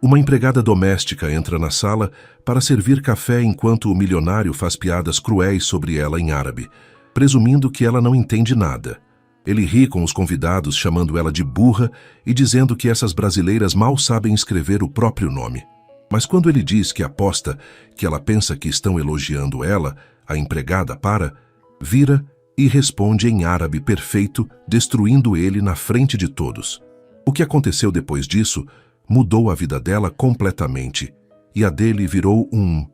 Uma empregada doméstica entra na sala para servir café enquanto o milionário faz piadas cruéis sobre ela em árabe, presumindo que ela não entende nada. Ele ri com os convidados, chamando ela de burra e dizendo que essas brasileiras mal sabem escrever o próprio nome. Mas quando ele diz que aposta que ela pensa que estão elogiando ela, a empregada vira e responde em árabe perfeito, destruindo ele na frente de todos. O que aconteceu depois disso mudou a vida dela completamente, e a dele virou um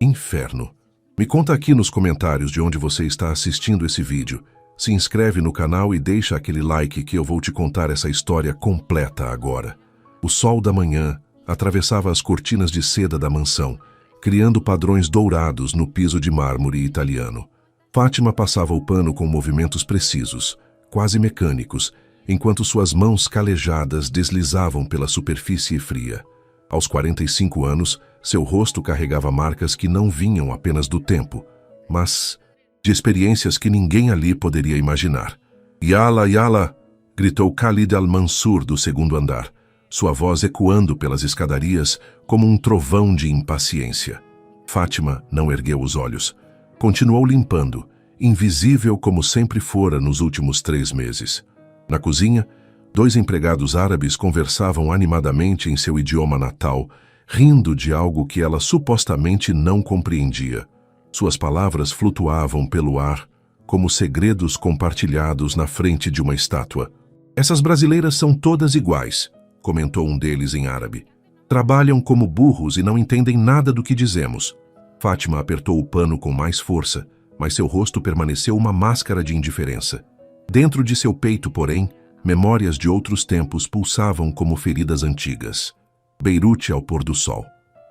inferno. Me conta aqui nos comentários de onde você está assistindo esse vídeo. Se inscreve no canal e deixa aquele like que eu vou te contar essa história completa agora. O sol da manhã atravessava as cortinas de seda da mansão, criando padrões dourados no piso de mármore italiano. Fátima passava o pano com movimentos precisos, quase mecânicos, enquanto suas mãos calejadas deslizavam pela superfície fria. Aos 45 anos, seu rosto carregava marcas que não vinham apenas do tempo, mas de experiências que ninguém ali poderia imaginar. "Yala, Yala!" gritou Khalid al-Mansur do segundo andar, sua voz ecoando pelas escadarias como um trovão de impaciência. Fátima não ergueu os olhos. Continuou limpando, invisível como sempre fora nos últimos 3 meses. Na cozinha, 2 empregados árabes conversavam animadamente em seu idioma natal, rindo de algo que ela supostamente não compreendia. Suas palavras flutuavam pelo ar, como segredos compartilhados na frente de uma estátua. "Essas brasileiras são todas iguais", comentou um deles em árabe. "Trabalham como burros e não entendem nada do que dizemos." Fátima apertou o pano com mais força, mas seu rosto permaneceu uma máscara de indiferença. Dentro de seu peito, porém, memórias de outros tempos pulsavam como feridas antigas. Beirute ao pôr do sol.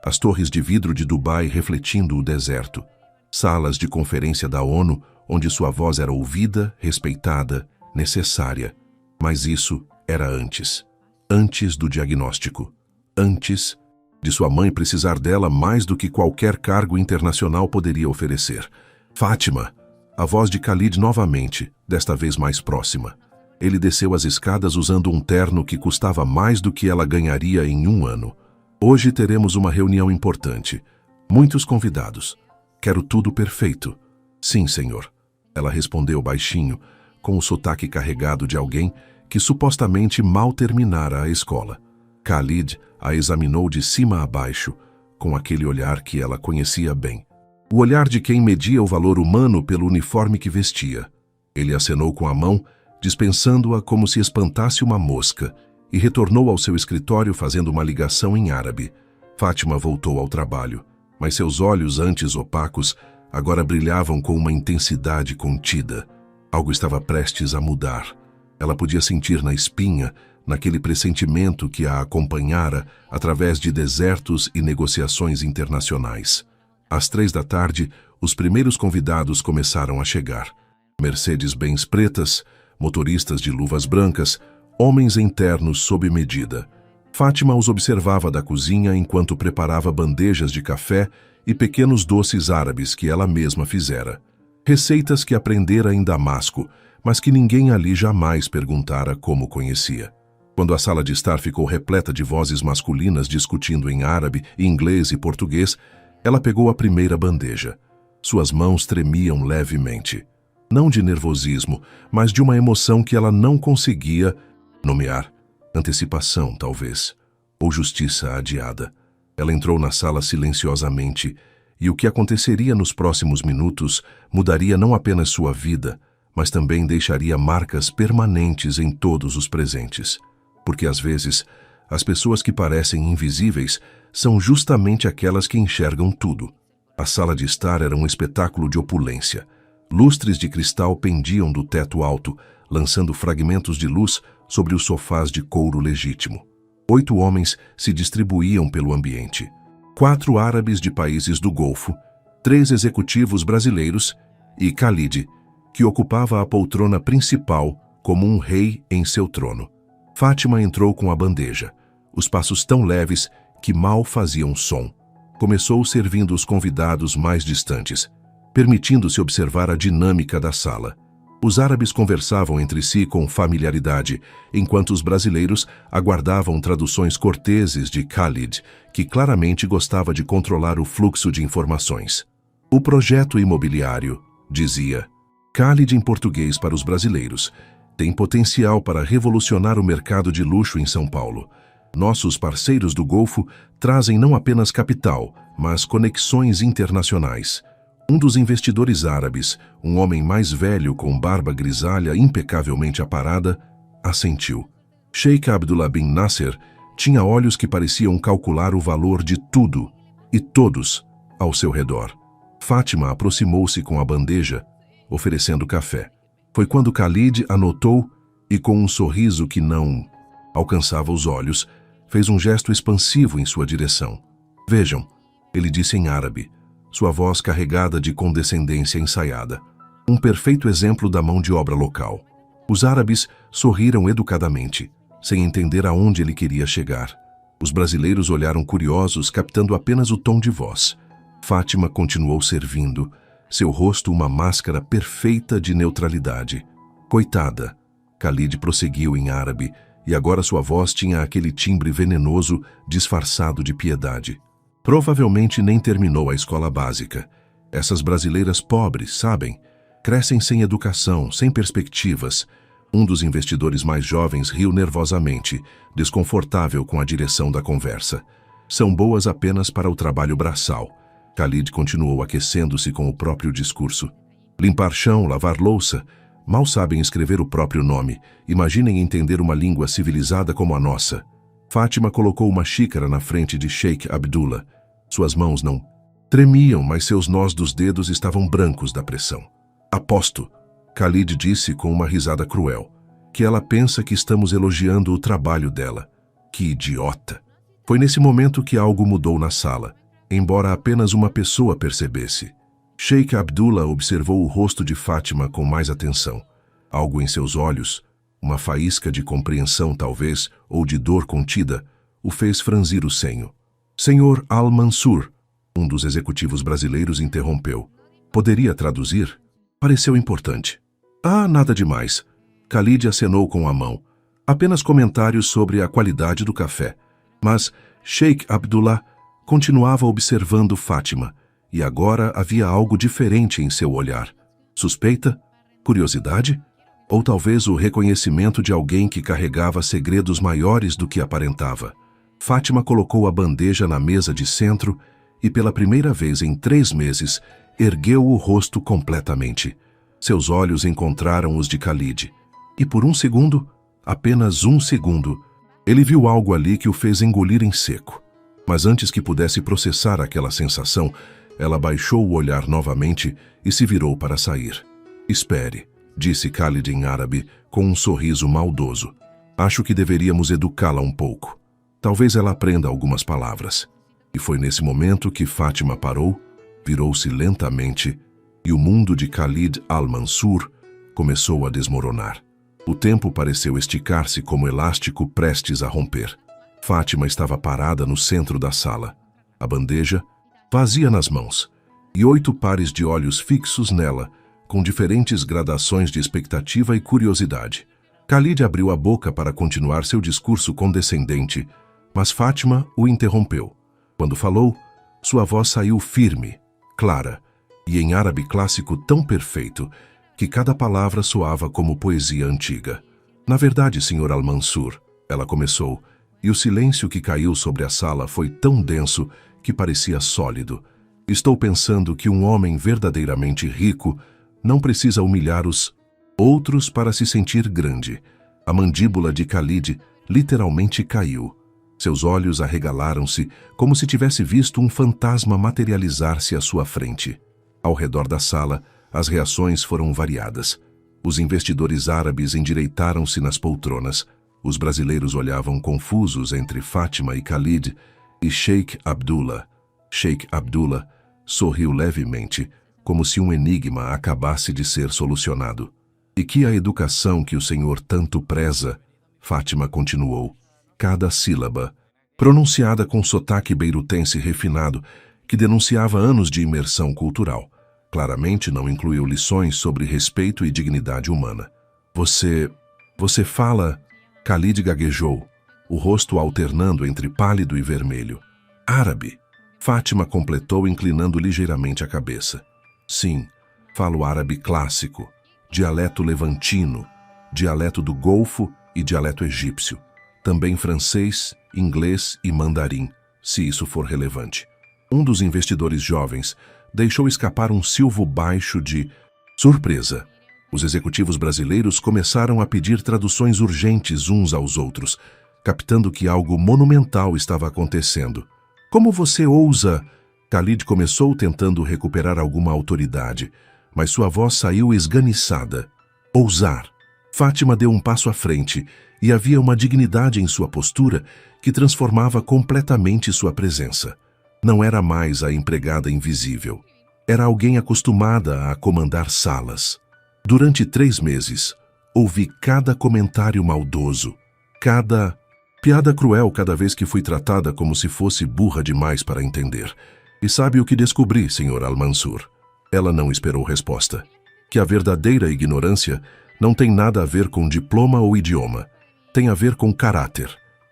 As torres de vidro de Dubai refletindo o deserto. Salas de conferência da ONU, onde sua voz era ouvida, respeitada, necessária. Mas isso era antes. Antes do diagnóstico. Antes de sua mãe precisar dela mais do que qualquer cargo internacional poderia oferecer. "Fátima!" A voz de Khalid novamente, desta vez mais próxima. Ele desceu as escadas usando um terno que custava mais do que ela ganharia em 1 ano. "Hoje teremos uma reunião importante. Muitos convidados. Quero tudo perfeito." "Sim, senhor." Ela respondeu baixinho, com o sotaque carregado de alguém que supostamente mal terminara a escola. Khalid a examinou de cima a baixo, com aquele olhar que ela conhecia bem. O olhar de quem media o valor humano pelo uniforme que vestia. Ele acenou com a mão, dispensando-a como se espantasse uma mosca, e retornou ao seu escritório fazendo uma ligação em árabe. Fátima voltou ao trabalho, mas seus olhos, antes opacos, agora brilhavam com uma intensidade contida. Algo estava prestes a mudar. Ela podia sentir na espinha, naquele pressentimento que a acompanhara através de desertos e negociações internacionais. Às 3 da tarde, os primeiros convidados começaram a chegar. Mercedes-Benz pretas, motoristas de luvas brancas, homens em ternos sob medida. Fátima os observava da cozinha enquanto preparava bandejas de café e pequenos doces árabes que ela mesma fizera. Receitas que aprendera em Damasco, mas que ninguém ali jamais perguntara como conhecia. Quando a sala de estar ficou repleta de vozes masculinas discutindo em árabe, inglês e português, ela pegou a primeira bandeja. Suas mãos tremiam levemente. Não de nervosismo, mas de uma emoção que ela não conseguia nomear. Antecipação, talvez. Ou justiça adiada. Ela entrou na sala silenciosamente, e o que aconteceria nos próximos minutos mudaria não apenas sua vida, mas também deixaria marcas permanentes em todos os presentes. Porque às vezes, as pessoas que parecem invisíveis são justamente aquelas que enxergam tudo. A sala de estar era um espetáculo de opulência. Lustres de cristal pendiam do teto alto, lançando fragmentos de luz sobre os sofás de couro legítimo. 8 homens se distribuíam pelo ambiente. 4 árabes de países do Golfo, 3 executivos brasileiros e Khalid, que ocupava a poltrona principal como um rei em seu trono. Fátima entrou com a bandeja, os passos tão leves que mal faziam som. Começou servindo os convidados mais distantes, permitindo-se observar a dinâmica da sala. Os árabes conversavam entre si com familiaridade, enquanto os brasileiros aguardavam traduções corteses de Khalid, que claramente gostava de controlar o fluxo de informações. O projeto imobiliário, dizia Khalid em português para os brasileiros, tem potencial para revolucionar o mercado de luxo em São Paulo. Nossos parceiros do Golfo trazem não apenas capital, mas conexões internacionais. Um dos investidores árabes, um homem mais velho com barba grisalha impecavelmente aparada, assentiu. Sheikh Abdullah bin Nasser tinha olhos que pareciam calcular o valor de tudo e todos ao seu redor. Fátima aproximou-se com a bandeja, oferecendo café. Foi quando Khalid anotou e, com um sorriso que não alcançava os olhos, fez um gesto expansivo em sua direção. Vejam, ele disse em árabe, sua voz carregada de condescendência ensaiada. Um perfeito exemplo da mão de obra local. Os árabes sorriram educadamente, sem entender aonde ele queria chegar. Os brasileiros olharam curiosos, captando apenas o tom de voz. Fátima continuou servindo, seu rosto uma máscara perfeita de neutralidade. Coitada, Khalid prosseguiu em árabe, e agora sua voz tinha aquele timbre venenoso disfarçado de piedade. Provavelmente nem terminou a escola básica. Essas brasileiras pobres, sabem? Crescem sem educação, sem perspectivas. Um dos investidores mais jovens riu nervosamente, desconfortável com a direção da conversa. São boas apenas para o trabalho braçal. Khalid continuou aquecendo-se com o próprio discurso. Limpar chão, lavar louça. Mal sabem escrever o próprio nome. Imaginem entender uma língua civilizada como a nossa. Fátima colocou uma xícara na frente de Sheikh Abdullah. Suas mãos não tremiam, mas seus nós dos dedos estavam brancos da pressão. Aposto, Khalid disse com uma risada cruel, que ela pensa que estamos elogiando o trabalho dela. Que idiota! Foi nesse momento que algo mudou na sala, embora apenas uma pessoa percebesse. Sheikh Abdullah observou o rosto de Fátima com mais atenção. Algo em seus olhos, uma faísca de compreensão talvez, ou de dor contida, o fez franzir o senho. Senhor Al-Mansur, um dos executivos brasileiros interrompeu. Poderia traduzir? Pareceu importante. Ah, nada demais. Khalid acenou com a mão. Apenas comentários sobre a qualidade do café. Mas Sheikh Abdullah continuava observando Fátima, e agora havia algo diferente em seu olhar. Suspeita? Curiosidade? Ou talvez o reconhecimento de alguém que carregava segredos maiores do que aparentava. Fátima colocou a bandeja na mesa de centro e, pela primeira vez em 3 meses, ergueu o rosto completamente. Seus olhos encontraram os de Khalid. E por um segundo, apenas um segundo, ele viu algo ali que o fez engolir em seco. Mas antes que pudesse processar aquela sensação, ela baixou o olhar novamente e se virou para sair. Espere, disse Khalid em árabe, com um sorriso maldoso. Acho que deveríamos educá-la um pouco. Talvez ela aprenda algumas palavras. E foi nesse momento que Fátima parou, virou-se lentamente, e o mundo de Khalid Al-Mansur começou a desmoronar. O tempo pareceu esticar-se como elástico prestes a romper. Fátima estava parada no centro da sala, a bandeja vazia nas mãos, e 8 pares de olhos fixos nela, com diferentes gradações de expectativa e curiosidade. Khalid abriu a boca para continuar seu discurso condescendente, mas Fátima o interrompeu. Quando falou, sua voz saiu firme, clara, e em árabe clássico tão perfeito que cada palavra soava como poesia antiga. Na verdade, Sr. Al-Mansur, ela começou, e o silêncio que caiu sobre a sala foi tão denso que parecia sólido. Estou pensando que um homem verdadeiramente rico não precisa humilhar os outros para se sentir grande. A mandíbula de Khalid literalmente caiu. Seus olhos arregalaram-se como se tivesse visto um fantasma materializar-se à sua frente. Ao redor da sala, as reações foram variadas. Os investidores árabes endireitaram-se nas poltronas. Os brasileiros olhavam confusos entre Fátima e Khalid e Sheikh Abdullah. Sheikh Abdullah sorriu levemente, como se um enigma acabasse de ser solucionado. E que a educação que o senhor tanto preza, Fátima continuou. Cada sílaba, pronunciada com sotaque beirutense refinado, que denunciava anos de imersão cultural. Claramente não incluiu lições sobre respeito e dignidade humana. Você fala... Khalid gaguejou, o rosto alternando entre pálido e vermelho. Árabe. Fátima completou inclinando ligeiramente a cabeça. Sim, falo árabe clássico, dialeto levantino, dialeto do Golfo e dialeto egípcio. Também francês, inglês e mandarim, se isso for relevante. Um dos investidores jovens deixou escapar um silvo baixo de surpresa. Os executivos brasileiros começaram a pedir traduções urgentes uns aos outros, captando que algo monumental estava acontecendo. Como você ousa? Khalid começou tentando recuperar alguma autoridade, mas sua voz saiu esganiçada. Ousar. Fátima deu um passo à frente e havia uma dignidade em sua postura que transformava completamente sua presença. Não era mais a empregada invisível. Era alguém acostumada a comandar salas. Durante 3 meses, ouvi cada comentário maldoso, cada piada cruel cada vez que fui tratada como se fosse burra demais para entender. E sabe o que descobri, Sr. Al-Mansur? Ela não esperou resposta. Que a verdadeira ignorância não tem nada a ver com diploma ou idioma. Tem a ver com caráter.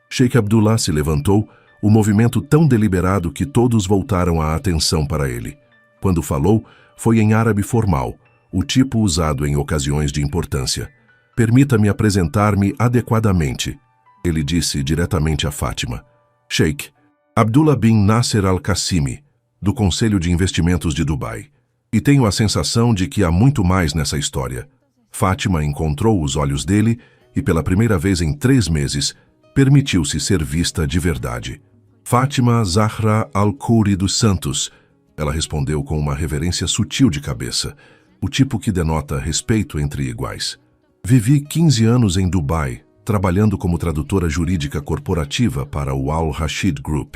Sheikh Abdullah se levantou, o movimento tão deliberado que todos voltaram a atenção para ele. Quando falou, foi em árabe formal, o tipo usado em ocasiões de importância. Permita-me apresentar-me adequadamente, ele disse diretamente a Fátima. Sheikh Abdullah bin Nasser Al-Qassimi, do Conselho de Investimentos de Dubai. E tenho a sensação de que há muito mais nessa história. Fátima encontrou os olhos dele e, pela primeira vez em 3 meses, permitiu-se ser vista de verdade. Fátima Zahra Al-Khoury dos Santos, ela respondeu com uma reverência sutil de cabeça, o tipo que denota respeito entre iguais. Vivi 15 anos em Dubai, trabalhando como tradutora jurídica corporativa para o Al-Rashid Group.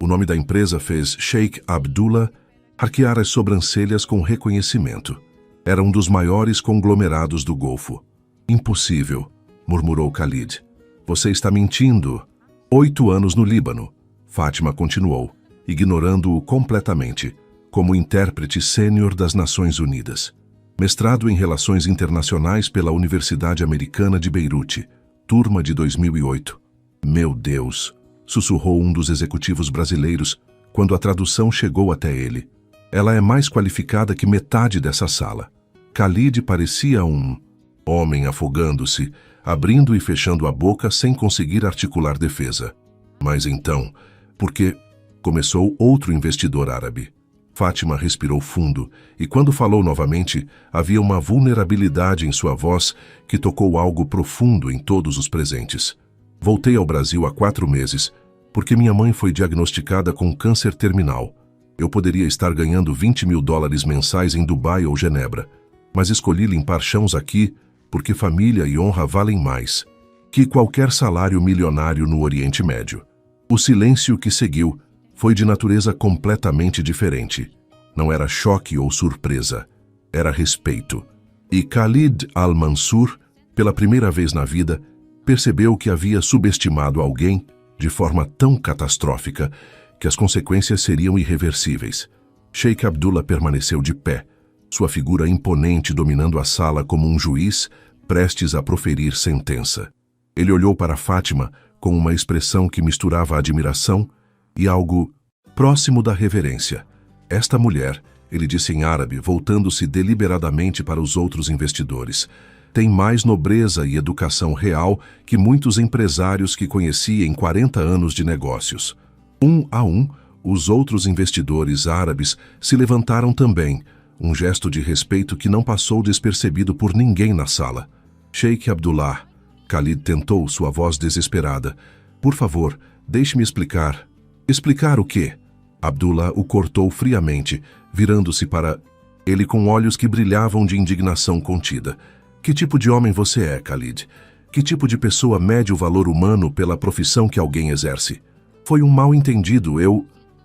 O nome da empresa fez Sheikh Abdullah arquear as sobrancelhas com reconhecimento. Era um dos maiores conglomerados do Golfo. Impossível, murmurou Khalid. Você está mentindo. 8 anos no Líbano. Fátima continuou, ignorando-o completamente, como intérprete sênior das Nações Unidas. Mestrado em Relações Internacionais pela Universidade Americana de Beirute, turma de 2008. Meu Deus, sussurrou um dos executivos brasileiros quando a tradução chegou até ele. Ela é mais qualificada que metade dessa sala. Khalid parecia um homem afogando-se, abrindo e fechando a boca sem conseguir articular defesa. Mas então, porque começou outro investidor árabe. Fátima respirou fundo e, quando falou novamente, havia uma vulnerabilidade em sua voz que tocou algo profundo em todos os presentes. Voltei ao Brasil há 4 meses, porque minha mãe foi diagnosticada com câncer terminal. Eu poderia estar ganhando $20 mil mensais em Dubai ou Genebra, mas escolhi limpar chãos aqui porque família e honra valem mais que qualquer salário milionário no Oriente Médio. O silêncio que seguiu foi de natureza completamente diferente. Não era choque ou surpresa, era respeito. E Khalid Al-Mansur, pela primeira vez na vida, percebeu que havia subestimado alguém de forma tão catastrófica que as consequências seriam irreversíveis. Sheikh Abdullah permaneceu de pé, sua figura imponente dominando a sala como um juiz prestes a proferir sentença. Ele olhou para Fátima com uma expressão que misturava admiração e algo próximo da reverência. Esta mulher, ele disse em árabe, voltando-se deliberadamente para os outros investidores, tem mais nobreza e educação real que muitos empresários que conheci em 40 anos de negócios. Um a um, os outros investidores árabes se levantaram também, um gesto de respeito que não passou despercebido por ninguém na sala. Sheikh Abdullah, Khalid tentou, sua voz desesperada. Por favor, deixe-me explicar. Explicar o quê? Abdullah o cortou friamente, virando-se para ele com olhos que brilhavam de indignação contida. Que tipo de homem você é, Khalid? Que tipo de pessoa mede o valor humano pela profissão que alguém exerce? Foi um mal-entendido,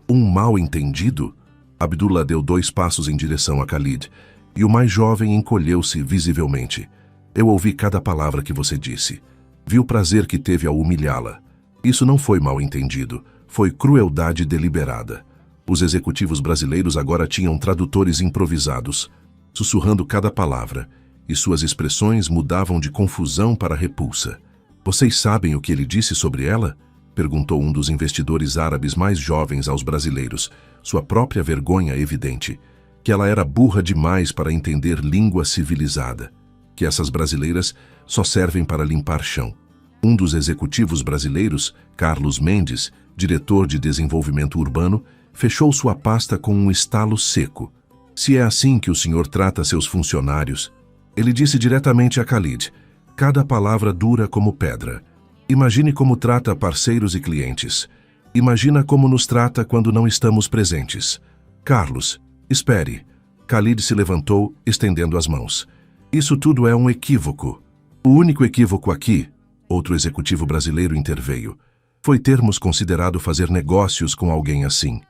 Um mal-entendido? Abdullah deu 2 passos em direção a Khalid, e o mais jovem encolheu-se visivelmente. Eu ouvi cada palavra que você disse. Vi o prazer que teve ao humilhá-la. Isso não foi mal-entendido, foi crueldade deliberada. Os executivos brasileiros agora tinham tradutores improvisados, sussurrando cada palavra, e suas expressões mudavam de confusão para repulsa. Vocês sabem o que ele disse sobre ela? Perguntou um dos investidores árabes mais jovens aos brasileiros, sua própria vergonha evidente. Que ela era burra demais para entender língua civilizada. Que essas brasileiras só servem para limpar chão. Um dos executivos brasileiros, Carlos Mendes, diretor de desenvolvimento urbano, fechou sua pasta com um estalo seco. Se é assim que o senhor trata seus funcionários, ele disse diretamente a Khalid, cada palavra dura como pedra. Imagine como trata parceiros e clientes. Imagina como nos trata quando não estamos presentes. Carlos, espere. Khalid se levantou, estendendo as mãos. Isso tudo é um equívoco. O único equívoco aqui, outro executivo brasileiro interveio, foi termos considerado fazer negócios com alguém assim.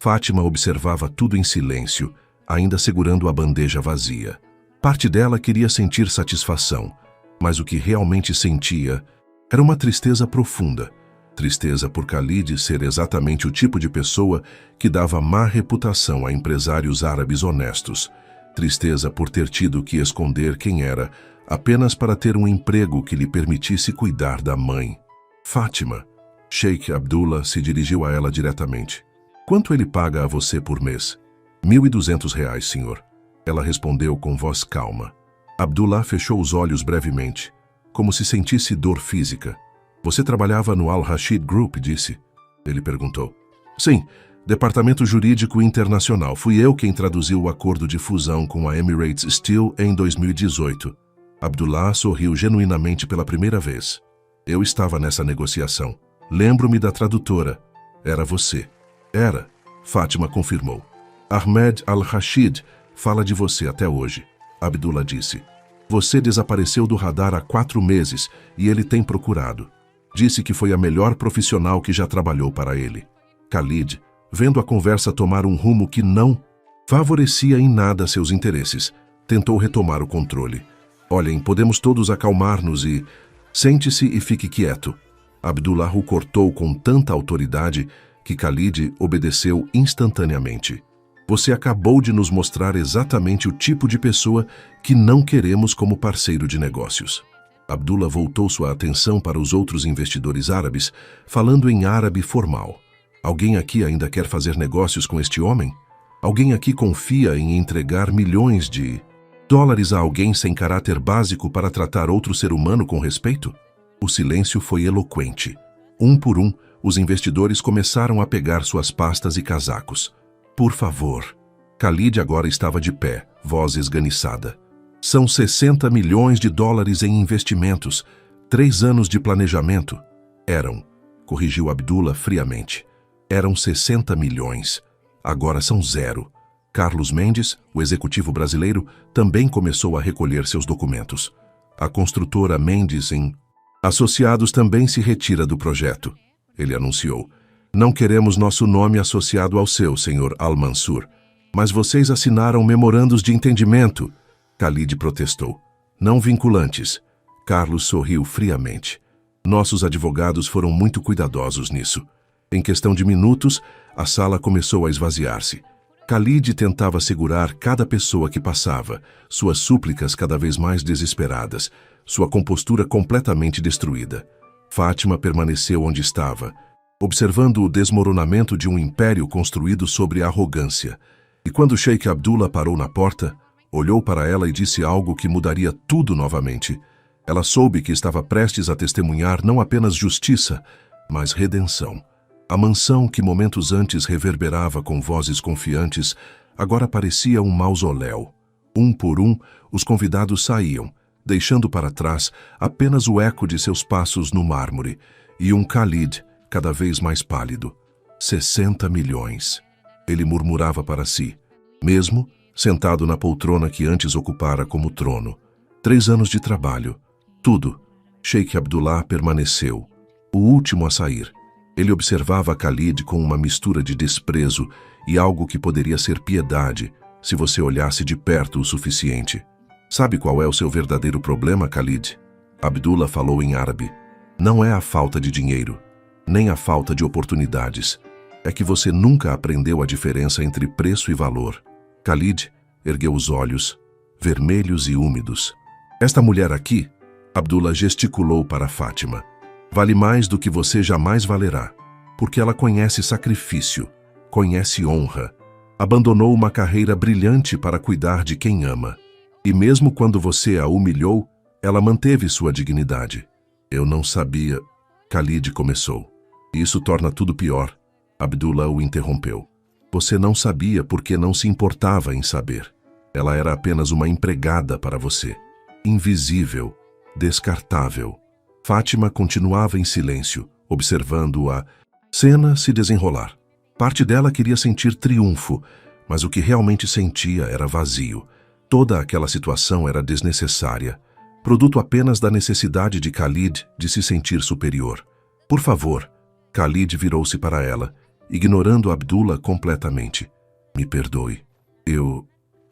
Fátima observava tudo em silêncio, ainda segurando a bandeja vazia. Parte dela queria sentir satisfação, mas o que realmente sentia era uma tristeza profunda. Tristeza por Khalid ser exatamente o tipo de pessoa que dava má reputação a empresários árabes honestos. Tristeza por ter tido que esconder quem era, apenas para ter um emprego que lhe permitisse cuidar da mãe. Fátima. Sheikh Abdullah se dirigiu a ela diretamente. Quanto ele paga a você por mês? R$ 1.200, senhor. Ela respondeu com voz calma. Abdullah fechou os olhos brevemente, como se sentisse dor física. Você trabalhava no Al-Rashid Group, disse. Ele perguntou. Sim, Departamento Jurídico Internacional. Fui eu quem traduziu o acordo de fusão com a Emirates Steel em 2018. Abdullah sorriu genuinamente pela primeira vez. Eu estava nessa negociação. Lembro-me da tradutora. Era você. Era, Fátima confirmou. Ahmed Al-Rashid fala de você até hoje, Abdullah disse. Você desapareceu do radar há 4 meses e ele tem procurado. Disse que foi a melhor profissional que já trabalhou para ele. Khalid, vendo a conversa tomar um rumo que não favorecia em nada seus interesses, tentou retomar o controle. Olhem, podemos todos acalmar-nos e... Sente-se e fique quieto. Abdullah o cortou com tanta autoridade que Khalid obedeceu instantaneamente. Você acabou de nos mostrar exatamente o tipo de pessoa que não queremos como parceiro de negócios. Abdullah voltou sua atenção para os outros investidores árabes, falando em árabe formal. Alguém aqui ainda quer fazer negócios com este homem? Alguém aqui confia em entregar milhões de dólares a alguém sem caráter básico para tratar outro ser humano com respeito? O silêncio foi eloquente. Um por um, os investidores começaram a pegar suas pastas e casacos. Por favor. Khalid agora estava de pé, voz esganiçada. São 60 milhões de dólares em investimentos, 3 anos de planejamento. Eram, corrigiu Abdullah friamente. Eram 60 milhões. Agora são 0. Carlos Mendes, o executivo brasileiro, também começou a recolher seus documentos. A construtora Mendes Associados também se retira do projeto. Ele anunciou. Não queremos nosso nome associado ao seu, Sr. Al-Mansur. Mas vocês assinaram memorandos de entendimento. Khalid protestou. Não vinculantes. Carlos sorriu friamente. Nossos advogados foram muito cuidadosos nisso. Em questão de minutos, a sala começou a esvaziar-se. Khalid tentava segurar cada pessoa que passava, suas súplicas cada vez mais desesperadas, sua compostura completamente destruída. Fátima permaneceu onde estava, observando o desmoronamento de um império construído sobre arrogância. E quando Sheikh Abdullah parou na porta, olhou para ela e disse algo que mudaria tudo novamente. Ela soube que estava prestes a testemunhar não apenas justiça, mas redenção. A mansão que momentos antes reverberava com vozes confiantes, agora parecia um mausoléu. Um por um, os convidados saíam, deixando para trás apenas o eco de seus passos no mármore, e um Khalid cada vez mais pálido. 60 milhões. Ele murmurava para si, mesmo sentado na poltrona que antes ocupara como trono. 3 anos de trabalho. Tudo. Sheikh Abdullah permaneceu, o último a sair. Ele observava Khalid com uma mistura de desprezo e algo que poderia ser piedade, se você olhasse de perto o suficiente. Sabe qual é o seu verdadeiro problema, Khalid? Abdullah falou em árabe. Não é a falta de dinheiro, nem a falta de oportunidades. É que você nunca aprendeu a diferença entre preço e valor. Khalid ergueu os olhos, vermelhos e úmidos. Esta mulher aqui, Abdullah gesticulou para Fátima, vale mais do que você jamais valerá, porque ela conhece sacrifício, conhece honra, abandonou uma carreira brilhante para cuidar de quem ama. E mesmo quando você a humilhou, ela manteve sua dignidade. Eu não sabia... Khalid começou. Isso torna tudo pior. Abdullah o interrompeu. Você não sabia porque não se importava em saber. Ela era apenas uma empregada para você. Invisível, descartável. Fátima continuava em silêncio, observando a cena se desenrolar. Parte dela queria sentir triunfo, mas o que realmente sentia era vazio. Toda aquela situação era desnecessária, produto apenas da necessidade de Khalid de se sentir superior. Por favor, Khalid virou-se para ela, ignorando Abdullah completamente. Me perdoe. Eu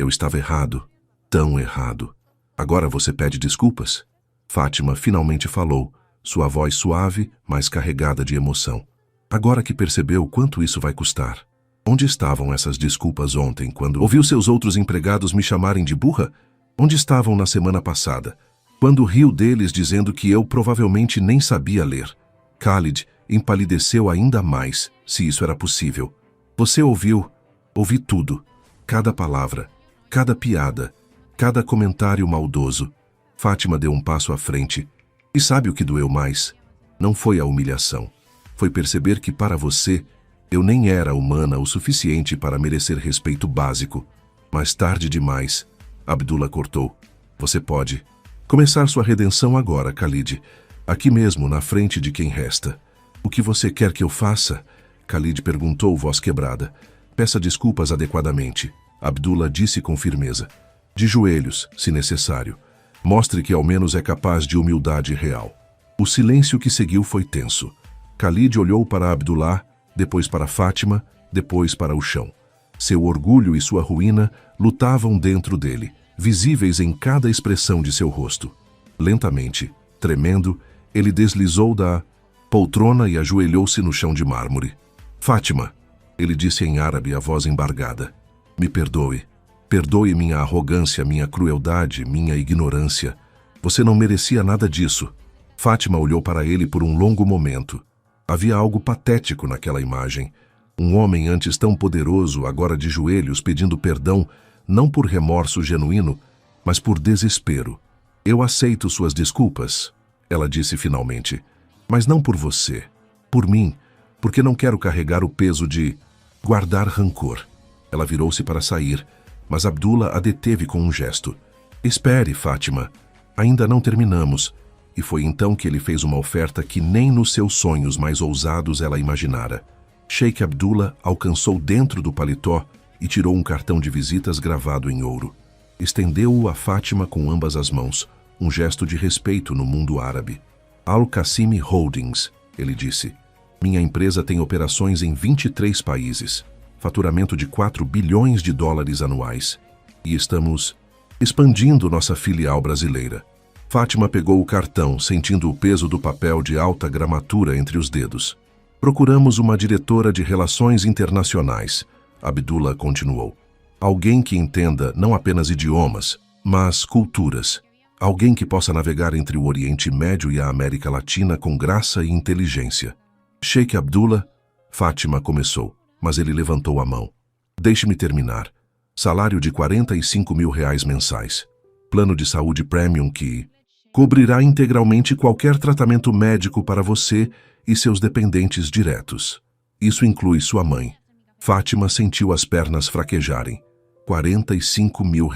estava errado, tão errado. Agora você pede desculpas? Fátima finalmente falou, sua voz suave, mas carregada de emoção. Agora que percebeu quanto isso vai custar. Onde estavam essas desculpas ontem, quando ouviu seus outros empregados me chamarem de burra? Onde estavam na semana passada, quando riu deles dizendo que eu provavelmente nem sabia ler? Khalid empalideceu ainda mais, se isso era possível. Você ouviu? Ouvi tudo. Cada palavra, cada piada, cada comentário maldoso. Fátima deu um passo à frente. E sabe o que doeu mais? Não foi a humilhação. Foi perceber que para você, eu nem era humana o suficiente para merecer respeito básico. Mais tarde demais, Abdullah cortou. Você pode começar sua redenção agora, Khalid. Aqui mesmo, na frente de quem resta. O que você quer que eu faça? Khalid perguntou, voz quebrada. Peça desculpas adequadamente. Abdullah disse com firmeza. De joelhos, se necessário. Mostre que ao menos é capaz de humildade real. O silêncio que seguiu foi tenso. Khalid olhou para Abdullah, depois para Fátima, depois para o chão. Seu orgulho e sua ruína lutavam dentro dele, visíveis em cada expressão de seu rosto. Lentamente, tremendo, ele deslizou da poltrona e ajoelhou-se no chão de mármore. Fátima, ele disse em árabe, a voz embargada. Me perdoe. Perdoe minha arrogância, minha crueldade, minha ignorância. Você não merecia nada disso. Fátima olhou para ele por um longo momento. Havia algo patético naquela imagem. Um homem antes tão poderoso, agora de joelhos, pedindo perdão, não por remorso genuíno, mas por desespero. Eu aceito suas desculpas, ela disse finalmente, mas não por você, por mim, porque não quero carregar o peso de guardar rancor. Ela virou-se para sair, mas Abdullah a deteve com um gesto. Espere, Fátima, ainda não terminamos. E foi então que ele fez uma oferta que nem nos seus sonhos mais ousados ela imaginara. Sheikh Abdullah alcançou dentro do paletó e tirou um cartão de visitas gravado em ouro. Estendeu-o a Fátima com ambas as mãos, um gesto de respeito no mundo árabe. Al-Qassimi Holdings, ele disse. Minha empresa tem operações em 23 países, faturamento de 4 bilhões de dólares anuais. E estamos expandindo nossa filial brasileira. Fátima pegou o cartão, sentindo o peso do papel de alta gramatura entre os dedos. Procuramos uma diretora de relações internacionais, Abdullah continuou. Alguém que entenda não apenas idiomas, mas culturas. Alguém que possa navegar entre o Oriente Médio e a América Latina com graça e inteligência. Sheikh Abdullah, Fátima começou, mas ele levantou a mão. Deixe-me terminar. Salário de R$45 mil mensais. Plano de saúde premium que cobrirá integralmente qualquer tratamento médico para você e seus dependentes diretos. Isso inclui sua mãe. Fátima sentiu as pernas fraquejarem. R$45 mil.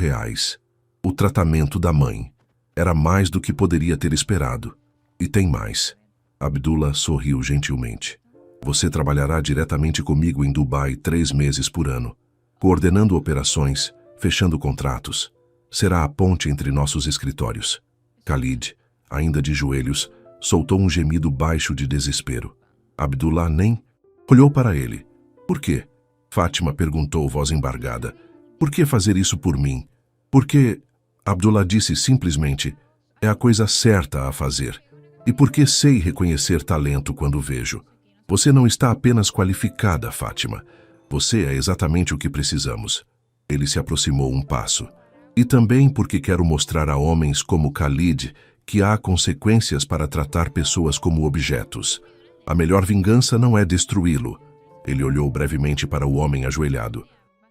O tratamento da mãe. Era mais do que poderia ter esperado. E tem mais. Abdullah sorriu gentilmente. Você trabalhará diretamente comigo em Dubai 3 meses por ano, coordenando operações, fechando contratos. Será a ponte entre nossos escritórios. Khalid, ainda de joelhos, soltou um gemido baixo de desespero. Abdullah nem olhou para ele. Por quê? Fátima perguntou, voz embargada. Por que fazer isso por mim? Porque, Abdullah disse simplesmente, é a coisa certa a fazer. E porque sei reconhecer talento quando vejo. Você não está apenas qualificada, Fátima. Você é exatamente o que precisamos. Ele se aproximou um passo. E também porque quero mostrar a homens como Khalid que há consequências para tratar pessoas como objetos. A melhor vingança não é destruí-lo. Ele olhou brevemente para o homem ajoelhado.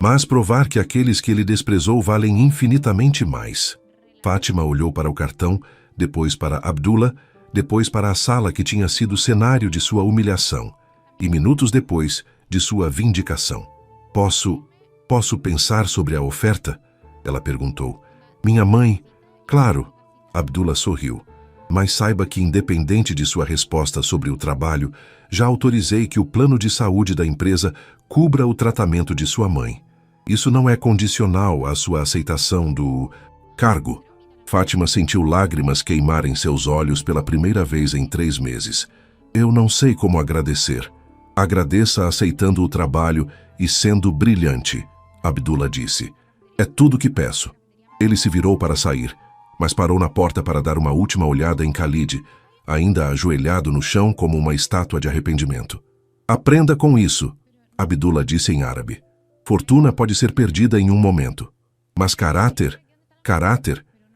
Mas provar que aqueles que ele desprezou valem infinitamente mais. Fátima olhou para o cartão, depois para Abdullah, depois para a sala que tinha sido cenário de sua humilhação, e minutos depois, de sua vindicação. Posso pensar sobre a oferta? Ela perguntou. Minha mãe... Claro, Abdullah sorriu. Mas saiba que, independente de sua resposta sobre o trabalho, já autorizei que o plano de saúde da empresa cubra o tratamento de sua mãe. Isso não é condicional à sua aceitação do cargo. Fátima sentiu lágrimas queimar em seus olhos pela primeira vez em 3 meses. Eu não sei como agradecer. Agradeça aceitando o trabalho e sendo brilhante, Abdullah disse. É tudo que peço. Ele se virou para sair, mas parou na porta para dar uma última olhada em Khalid, ainda ajoelhado no chão como uma estátua de arrependimento. Aprenda com isso, Abdullah disse em árabe. Fortuna pode ser perdida em um momento, mas caráter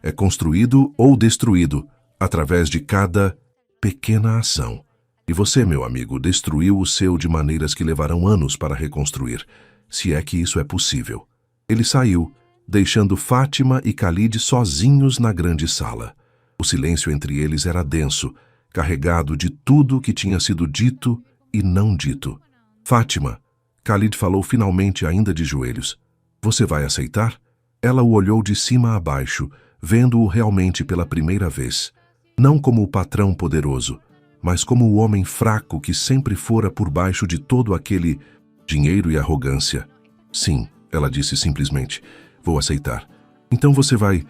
é construído ou destruído através de cada pequena ação. E você, meu amigo, destruiu o seu de maneiras que levarão anos para reconstruir, se é que isso é possível. Ele saiu, deixando Fátima e Khalid sozinhos na grande sala. O silêncio entre eles era denso, carregado de tudo que tinha sido dito e não dito. Fátima, Khalid falou finalmente ainda de joelhos. Você vai aceitar? Ela o olhou de cima a baixo, vendo-o realmente pela primeira vez. Não como o patrão poderoso, mas como o homem fraco que sempre fora por baixo de todo aquele dinheiro e arrogância. Sim, ela disse simplesmente. Vou aceitar. Então você vai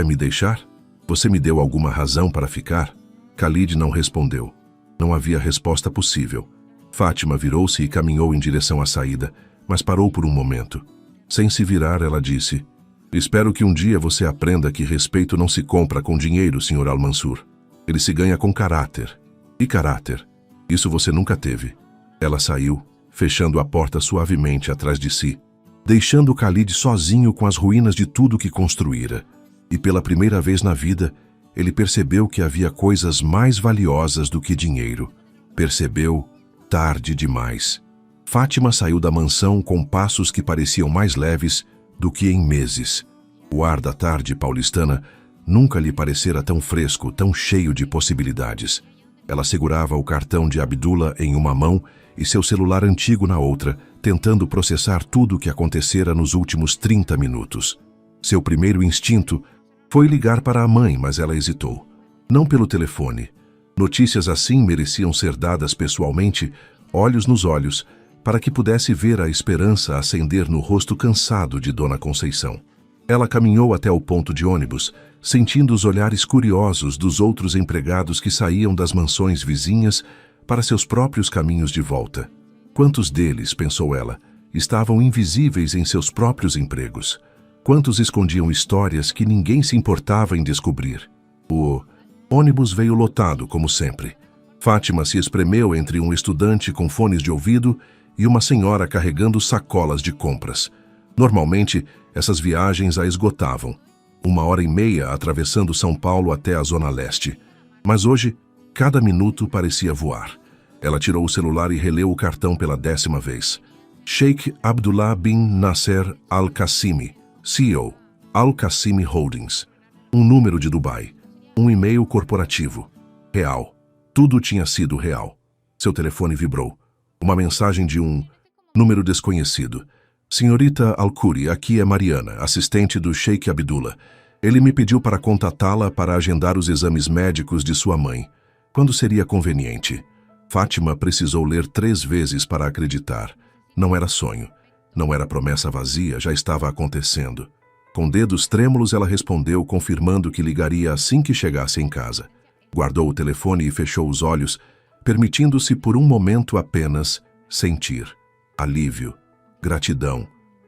me deixar? Você me deu alguma razão para ficar? Khalid não respondeu. Não havia resposta possível. Fátima virou-se e caminhou em direção à saída, mas parou por um momento. Sem se virar, ela disse: Espero que um dia você aprenda que respeito não se compra com dinheiro, Sr. Al-Mansur. Ele se ganha com caráter. E caráter? Isso você nunca teve. Ela saiu, fechando a porta suavemente atrás de si, deixando Khalid sozinho com as ruínas de tudo que construíra. E pela primeira vez na vida, ele percebeu que havia coisas mais valiosas do que dinheiro. Percebeu tarde demais. Fátima saiu da mansão com passos que pareciam mais leves do que em meses. O ar da tarde paulistana nunca lhe parecera tão fresco, tão cheio de possibilidades. Ela segurava o cartão de Abdullah em uma mão e seu celular antigo na outra, tentando processar tudo o que acontecera nos últimos 30 minutos. Seu primeiro instinto foi ligar para a mãe, mas ela hesitou. Não pelo telefone. Notícias assim mereciam ser dadas pessoalmente, olhos nos olhos, para que pudesse ver a esperança acender no rosto cansado de Dona Conceição. Ela caminhou até o ponto de ônibus, sentindo os olhares curiosos dos outros empregados que saíam das mansões vizinhas para seus próprios caminhos de volta. Quantos deles, pensou ela, estavam invisíveis em seus próprios empregos? Quantos escondiam histórias que ninguém se importava em descobrir? O ônibus veio lotado, como sempre. Fátima se espremeu entre um estudante com fones de ouvido e uma senhora carregando sacolas de compras. Normalmente, essas viagens a esgotavam. 1h30 atravessando São Paulo até a Zona Leste. Mas hoje, cada minuto parecia voar. Ela tirou o celular e releu o cartão pela 10ª vez. Sheikh Abdullah bin Nasser Al-Qassimi, CEO, Al-Qassimi Holdings. Um número de Dubai. Um e-mail corporativo. Real. Tudo tinha sido real. Seu telefone vibrou. Uma mensagem de um número desconhecido. Senhorita Al-Khoury, aqui é Mariana, assistente do Sheikh Abdullah. Ele me pediu para contatá-la para agendar os exames médicos de sua mãe. Quando seria conveniente? Fátima precisou ler 3 vezes para acreditar. Não era sonho. Não era promessa vazia, já estava acontecendo. Com dedos trêmulos, ela respondeu, confirmando que ligaria assim que chegasse em casa. Guardou o telefone e fechou os olhos, permitindo-se por um momento apenas sentir alívio, gratidão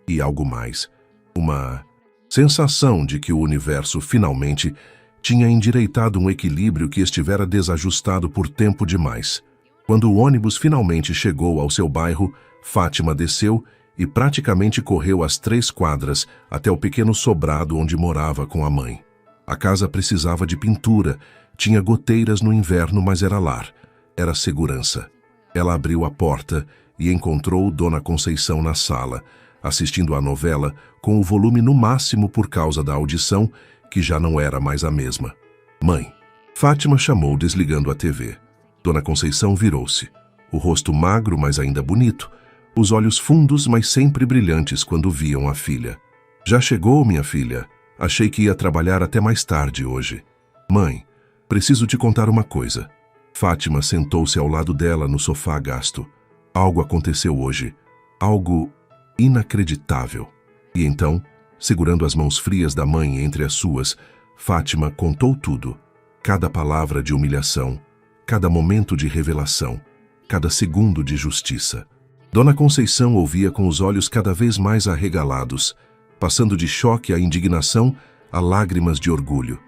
e algo mais. Uma sensação de que o universo finalmente tinha endireitado um equilíbrio que estivera desajustado por tempo demais. Quando o ônibus finalmente chegou ao seu bairro, Fátima desceu e praticamente correu as 3 quadras até o pequeno sobrado onde morava com a mãe. A casa precisava de pintura, tinha goteiras no inverno, mas era lar, era segurança. Ela abriu a porta e encontrou Dona Conceição na sala, assistindo à novela com o volume no máximo por causa da audição, que já não era mais a mesma. Mãe. Fátima chamou desligando a TV. Dona Conceição virou-se. O rosto magro, mas ainda bonito. Os olhos fundos, mas sempre brilhantes quando viam a filha. Já chegou, minha filha? Achei que ia trabalhar até mais tarde hoje. Mãe, preciso te contar uma coisa. Fátima sentou-se ao lado dela no sofá gasto. Algo aconteceu hoje. Algo inacreditável. E então, segurando as mãos frias da mãe entre as suas, Fátima contou tudo. Cada palavra de humilhação, cada momento de revelação, cada segundo de justiça. Dona Conceição ouvia com os olhos cada vez mais arregalados, passando de choque à indignação a lágrimas de orgulho.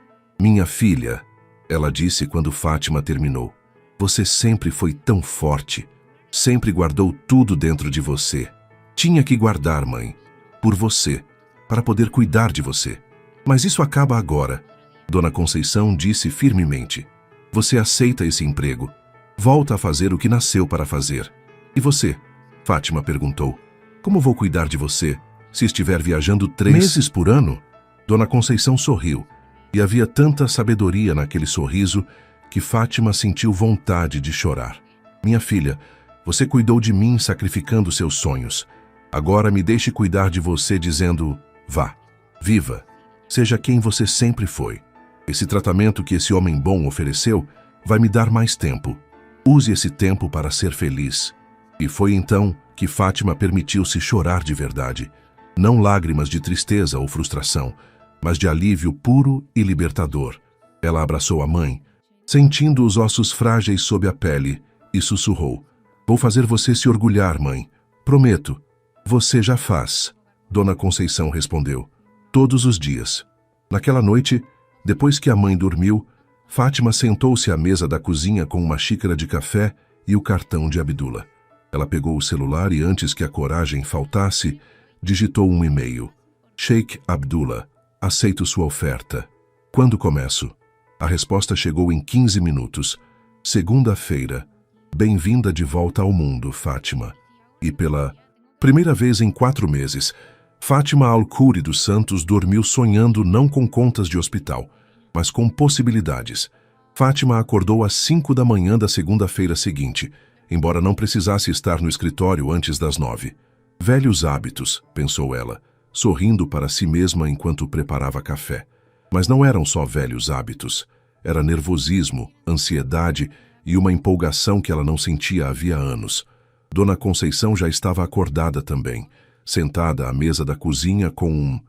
Minha filha, ela disse quando Fátima terminou, você sempre foi tão forte, sempre guardou tudo dentro de você. Tinha que guardar, mãe, por você, para poder cuidar de você. Mas isso acaba agora. Dona Conceição disse firmemente, você aceita esse emprego, volta a fazer o que nasceu para fazer. E você? Fátima perguntou, como vou cuidar de você se estiver viajando 3 meses por ano? Dona Conceição sorriu, e havia tanta sabedoria naquele sorriso que Fátima sentiu vontade de chorar. Minha filha, você cuidou de mim sacrificando seus sonhos. Agora me deixe cuidar de você dizendo, vá, viva, seja quem você sempre foi. Esse tratamento que esse homem bom ofereceu vai me dar mais tempo. Use esse tempo para ser feliz. E foi então que Fátima permitiu-se chorar de verdade. Não lágrimas de tristeza ou frustração, mas de alívio puro e libertador. Ela abraçou a mãe, sentindo os ossos frágeis sob a pele, e sussurrou, vou fazer você se orgulhar, mãe. Prometo. Você já faz. Dona Conceição respondeu. Todos os dias. Naquela noite, depois que a mãe dormiu, Fátima sentou-se à mesa da cozinha com uma xícara de café e o cartão de Abdullah. Ela pegou o celular e, antes que a coragem faltasse, digitou um e-mail. Sheikh Abdullah, aceito sua oferta. Quando começo? A resposta chegou em 15 minutos. Segunda-feira. Bem-vinda de volta ao mundo, Fátima. E pela primeira vez em 4 meses, Fátima Al-Khoury dos Santos dormiu sonhando não com contas de hospital, mas com possibilidades. Fátima acordou às 5 da manhã da segunda-feira seguinte, embora não precisasse estar no escritório antes das 9. Velhos hábitos, pensou ela, sorrindo para si mesma enquanto preparava café. Mas não eram só velhos hábitos. Era nervosismo, ansiedade e uma empolgação que ela não sentia havia anos. Dona Conceição já estava acordada também, sentada à mesa da cozinha com um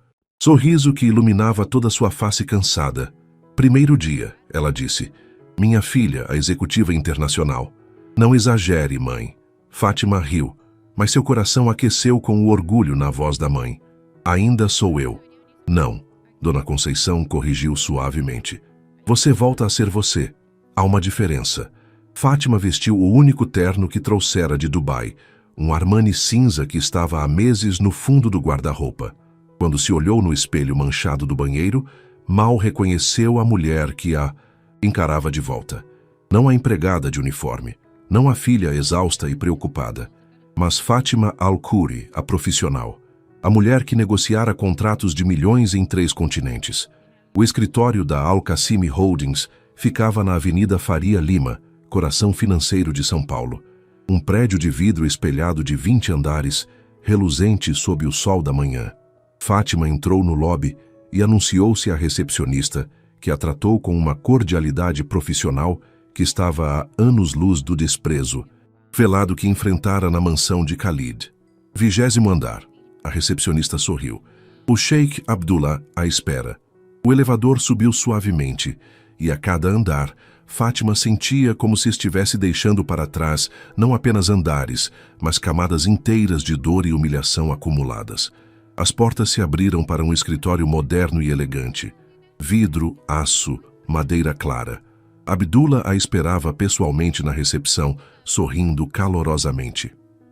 sorriso que iluminava toda sua face cansada. Primeiro dia, ela disse. Minha filha, a executiva internacional. Não exagere, mãe. Fátima riu, mas seu coração aqueceu com o orgulho na voz da mãe. Ainda sou eu. Não, Dona Conceição corrigiu suavemente. Você volta a ser você. Há uma diferença. Fátima vestiu o único terno que trouxera de Dubai, um Armani cinza que estava há meses no fundo do guarda-roupa. Quando se olhou no espelho manchado do banheiro, mal reconheceu a mulher que a encarava de volta. Não a empregada de uniforme, não a filha exausta e preocupada, mas Fátima Al-Khoury, a profissional, a mulher que negociara contratos de milhões em 3 continentes. O escritório da Al-Qassimi Holdings ficava na Avenida Faria Lima, coração financeiro de São Paulo. Um prédio de vidro espelhado de 20 andares, reluzente sob o sol da manhã. Fátima entrou no lobby e anunciou-se à recepcionista, que a tratou com uma cordialidade profissional que estava a anos-luz do desprezo, velado que enfrentara na mansão de Khalid. 20º andar. A recepcionista sorriu. O Sheikh Abdullah à espera. O elevador subiu suavemente, e a cada andar, Fátima sentia como se estivesse deixando para trás não apenas andares, mas camadas inteiras de dor e humilhação acumuladas. As portas se abriram para um escritório moderno e elegante. Vidro, aço, madeira clara. Abdullah a esperava pessoalmente na recepção, sorrindo calorosamente.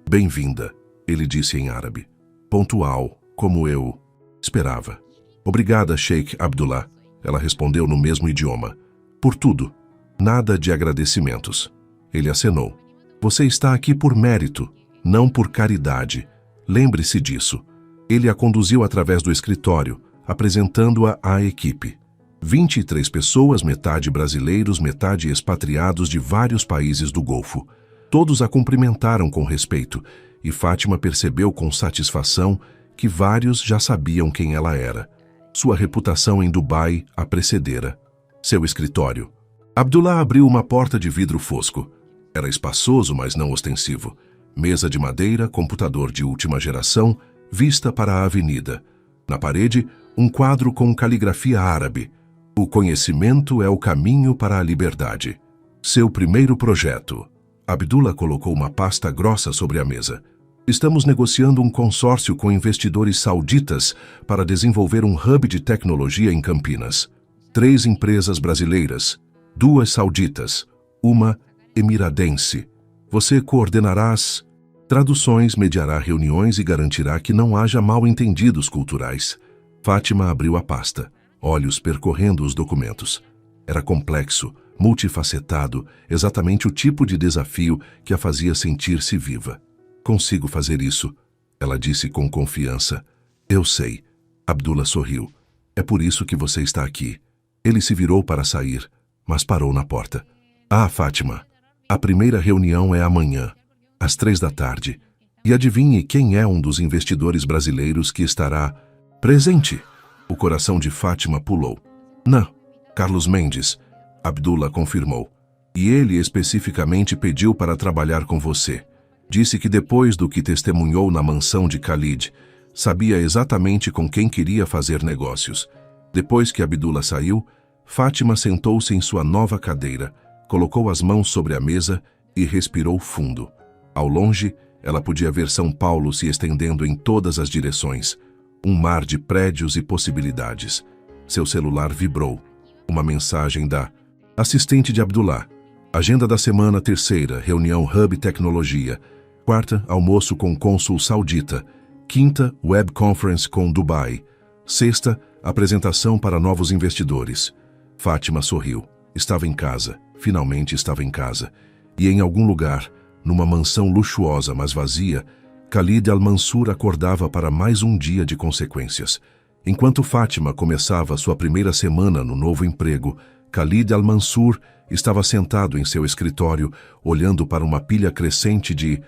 Bem-vinda, ele disse em árabe. Pontual, como eu esperava. Obrigada, Sheikh Abdullah, ela respondeu no mesmo idioma. Por tudo. Nada de agradecimentos. Ele acenou. Você está aqui por mérito, não por caridade. Lembre-se disso. Ele a conduziu através do escritório, apresentando-a à equipe. 23 pessoas, metade brasileiros, metade expatriados de vários países do Golfo. Todos a cumprimentaram com respeito, e Fátima percebeu com satisfação que vários já sabiam quem ela era. Sua reputação em Dubai a precedera. Seu escritório. Abdullah abriu uma porta de vidro fosco. Era espaçoso, mas não ostensivo. Mesa de madeira, computador de última geração, vista para a avenida. Na parede, um quadro com caligrafia árabe. O conhecimento é o caminho para a liberdade. Seu primeiro projeto. Abdullah colocou uma pasta grossa sobre a mesa. Estamos negociando um consórcio com investidores sauditas para desenvolver um hub de tecnologia em Campinas. 3 empresas brasileiras, 2 sauditas, uma emiradense. Você coordenará as traduções, mediará reuniões e garantirá que não haja mal-entendidos culturais. Fátima abriu a pasta, olhos percorrendo os documentos. Era complexo, multifacetado, exatamente o tipo de desafio que a fazia sentir-se viva. Consigo fazer isso, ela disse com confiança. Eu sei. Abdullah sorriu. É por isso que você está aqui. Ele se virou para sair, mas parou na porta. Ah, Fátima, a primeira reunião é amanhã, às 3 da tarde. E adivinhe quem é um dos investidores brasileiros que estará presente. O coração de Fátima pulou. Não, Carlos Mendes, Abdullah confirmou. E ele especificamente pediu para trabalhar com você. Disse que depois do que testemunhou na mansão de Khalid, sabia exatamente com quem queria fazer negócios. Depois que Abdullah saiu, Fátima sentou-se em sua nova cadeira, colocou as mãos sobre a mesa e respirou fundo. Ao longe, ela podia ver São Paulo se estendendo em todas as direções. Um mar de prédios e possibilidades. Seu celular vibrou. Uma mensagem da assistente de Abdullah. Agenda da semana 3ª, reunião Hub Tecnologia. 4ª, almoço com cônsul saudita. 5ª, web conference com Dubai. 6ª, apresentação para novos investidores. Fátima sorriu. Estava em casa. Finalmente estava em casa. E em algum lugar, numa mansão luxuosa mas vazia, Khalid Al-Mansur acordava para mais um dia de consequências. Enquanto Fátima começava sua primeira semana no novo emprego, Khalid Al-Mansur estava sentado em seu escritório, olhando para uma pilha crescente de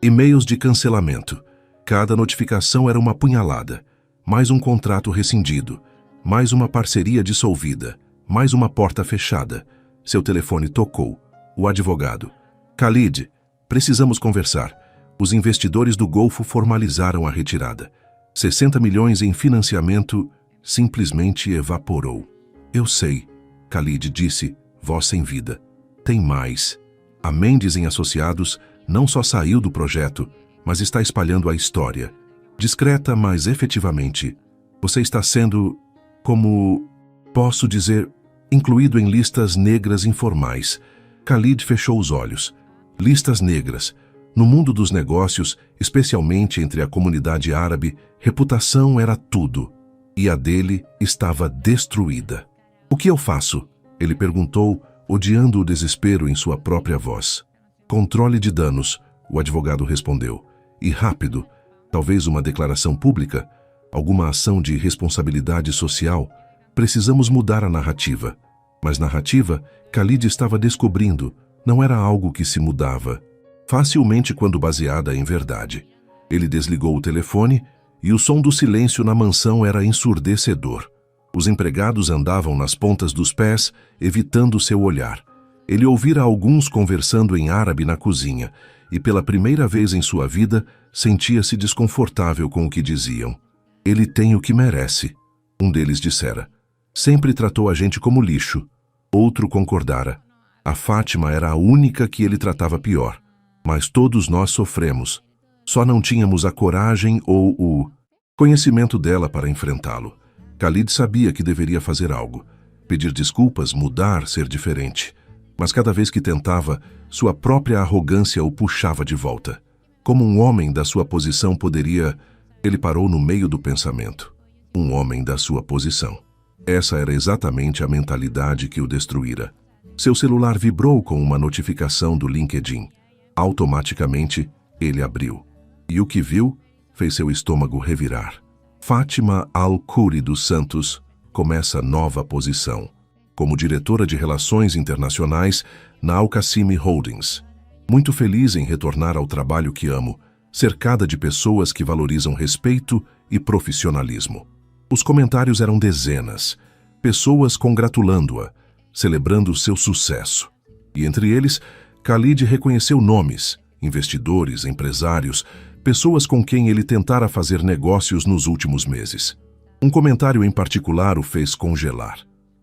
e-mails de cancelamento. Cada notificação era uma punhalada. Mais um contrato rescindido. Mais uma parceria dissolvida. Mais uma porta fechada. Seu telefone tocou. O advogado. Khalid, precisamos conversar. Os investidores do Golfo formalizaram a retirada. 60 milhões em financiamento simplesmente evaporou. Eu sei, Khalid disse, voz sem vida. Tem mais. A Mendes em Associados não só saiu do projeto, mas está espalhando a história. Discreta, mas efetivamente. Você está sendo, como posso dizer, incluído em listas negras informais. Khalid fechou os olhos. Listas negras. No mundo dos negócios, especialmente entre a comunidade árabe, reputação era tudo. E a dele estava destruída. O que eu faço? Ele perguntou, odiando o desespero em sua própria voz. Controle de danos, o advogado respondeu. E rápido. Talvez uma declaração pública? Alguma ação de responsabilidade social? Precisamos mudar a narrativa. Mas narrativa, Khalid estava descobrindo, não era algo que se mudava. Facilmente quando baseada em verdade. Ele desligou o telefone e o som do silêncio na mansão era ensurdecedor. Os empregados andavam nas pontas dos pés, evitando seu olhar. Ele ouvira alguns conversando em árabe na cozinha e, pela primeira vez em sua vida, sentia-se desconfortável com o que diziam. Ele tem o que merece, um deles dissera. Sempre tratou a gente como lixo. Outro concordara. A Fátima era a única que ele tratava pior. Mas todos nós sofremos. Só não tínhamos a coragem ou o conhecimento dela para enfrentá-lo. Khalid sabia que deveria fazer algo. Pedir desculpas, mudar, ser diferente. Mas cada vez que tentava, sua própria arrogância o puxava de volta. Como um homem da sua posição poderia... Ele parou no meio do pensamento. Um homem da sua posição. Essa era exatamente a mentalidade que o destruíra. Seu celular vibrou com uma notificação do LinkedIn. Automaticamente, ele abriu. E o que viu fez seu estômago revirar. Fátima Al-Khoury dos Santos começa nova posição, como diretora de Relações Internacionais na Al-Qasimi Holdings. Muito feliz em retornar ao trabalho que amo, cercada de pessoas que valorizam respeito e profissionalismo. Os comentários eram dezenas, pessoas congratulando-a, celebrando seu sucesso. E entre eles, Khalid reconheceu nomes, investidores, empresários, pessoas com quem ele tentara fazer negócios nos últimos meses. Um comentário em particular o fez congelar.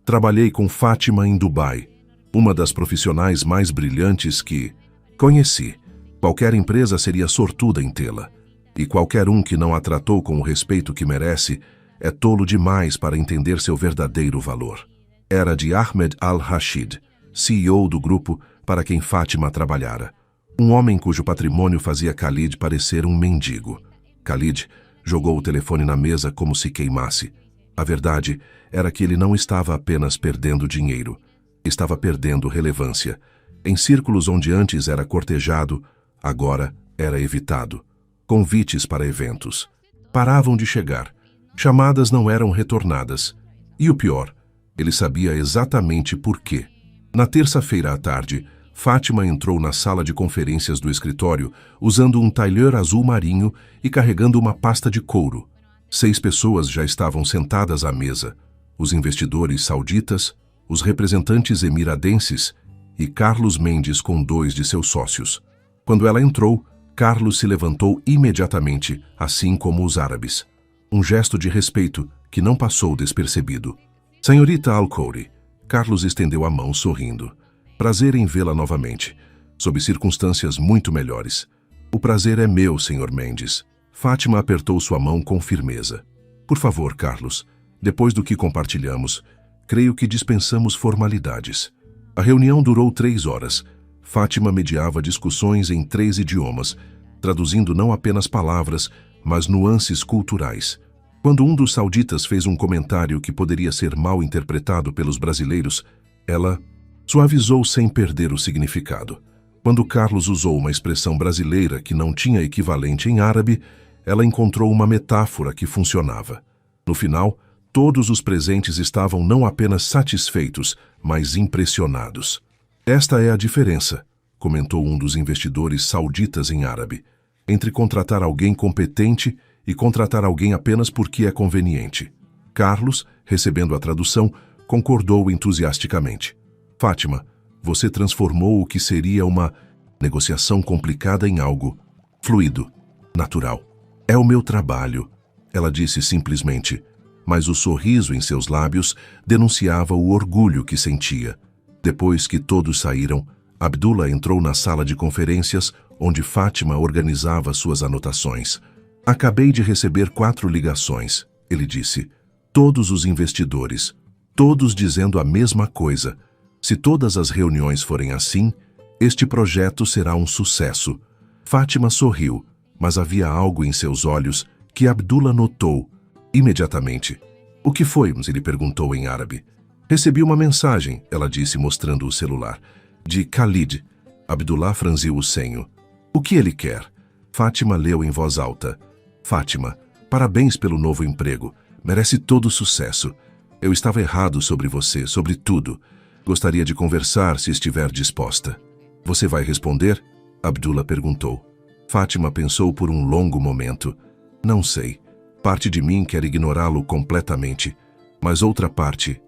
Trabalhei com Fátima em Dubai, uma das profissionais mais brilhantes que conheci. Qualquer empresa seria sortuda em tê-la. E qualquer um que não a tratou com o respeito que merece é tolo demais para entender seu verdadeiro valor. Era de Ahmed Al-Rashid, CEO do grupo para quem Fátima trabalhara. Um homem cujo patrimônio fazia Khalid parecer um mendigo. Khalid jogou o telefone na mesa como se queimasse. A verdade era que ele não estava apenas perdendo dinheiro. Estava perdendo relevância. Em círculos onde antes era cortejado, agora era evitado. Convites para eventos paravam de chegar. Chamadas não eram retornadas. E o pior, ele sabia exatamente por quê. Na terça-feira à tarde, Fátima entrou na sala de conferências do escritório usando um tailleur azul marinho e carregando uma pasta de couro. 6 pessoas já estavam sentadas à mesa. Os investidores sauditas, os representantes emiradenses e Carlos Mendes com 2 de seus sócios. Quando ela entrou, Carlos se levantou imediatamente, assim como os árabes. Um gesto de respeito que não passou despercebido. Senhorita Al-Khoury, Carlos estendeu a mão sorrindo. Prazer em vê-la novamente, sob circunstâncias muito melhores. O prazer é meu, Sr. Mendes. Fátima apertou sua mão com firmeza. Por favor, Carlos, depois do que compartilhamos, creio que dispensamos formalidades. A reunião durou 3 horas. Fátima mediava discussões em 3 idiomas, traduzindo não apenas palavras, mas nuances culturais. Quando um dos sauditas fez um comentário que poderia ser mal interpretado pelos brasileiros, ela suavizou sem perder o significado. Quando Carlos usou uma expressão brasileira que não tinha equivalente em árabe, ela encontrou uma metáfora que funcionava. No final, todos os presentes estavam não apenas satisfeitos, mas impressionados. Esta é a diferença, comentou um dos investidores sauditas em árabe, entre contratar alguém competente e contratar alguém apenas porque é conveniente. Carlos, recebendo a tradução, concordou entusiasticamente. Fátima, você transformou o que seria uma negociação complicada em algo fluido, natural. É o meu trabalho, ela disse simplesmente, mas o sorriso em seus lábios denunciava o orgulho que sentia. Depois que todos saíram, Abdullah entrou na sala de conferências onde Fátima organizava suas anotações. Acabei de receber 4 ligações, ele disse. Todos os investidores, todos dizendo a mesma coisa. Se todas as reuniões forem assim, este projeto será um sucesso. Fátima sorriu, mas havia algo em seus olhos que Abdullah notou imediatamente. O que foi? Ele perguntou em árabe. Recebi uma mensagem, ela disse mostrando o celular, de Khalid. Abdullah franziu o senho. O que ele quer? Fátima leu em voz alta. Fátima, parabéns pelo novo emprego. Merece todo o sucesso. Eu estava errado sobre você, sobre tudo. Gostaria de conversar se estiver disposta. Você vai responder? Abdullah perguntou. Fátima pensou por um longo momento. Não sei. Parte de mim quer ignorá-lo completamente. Mas outra parte,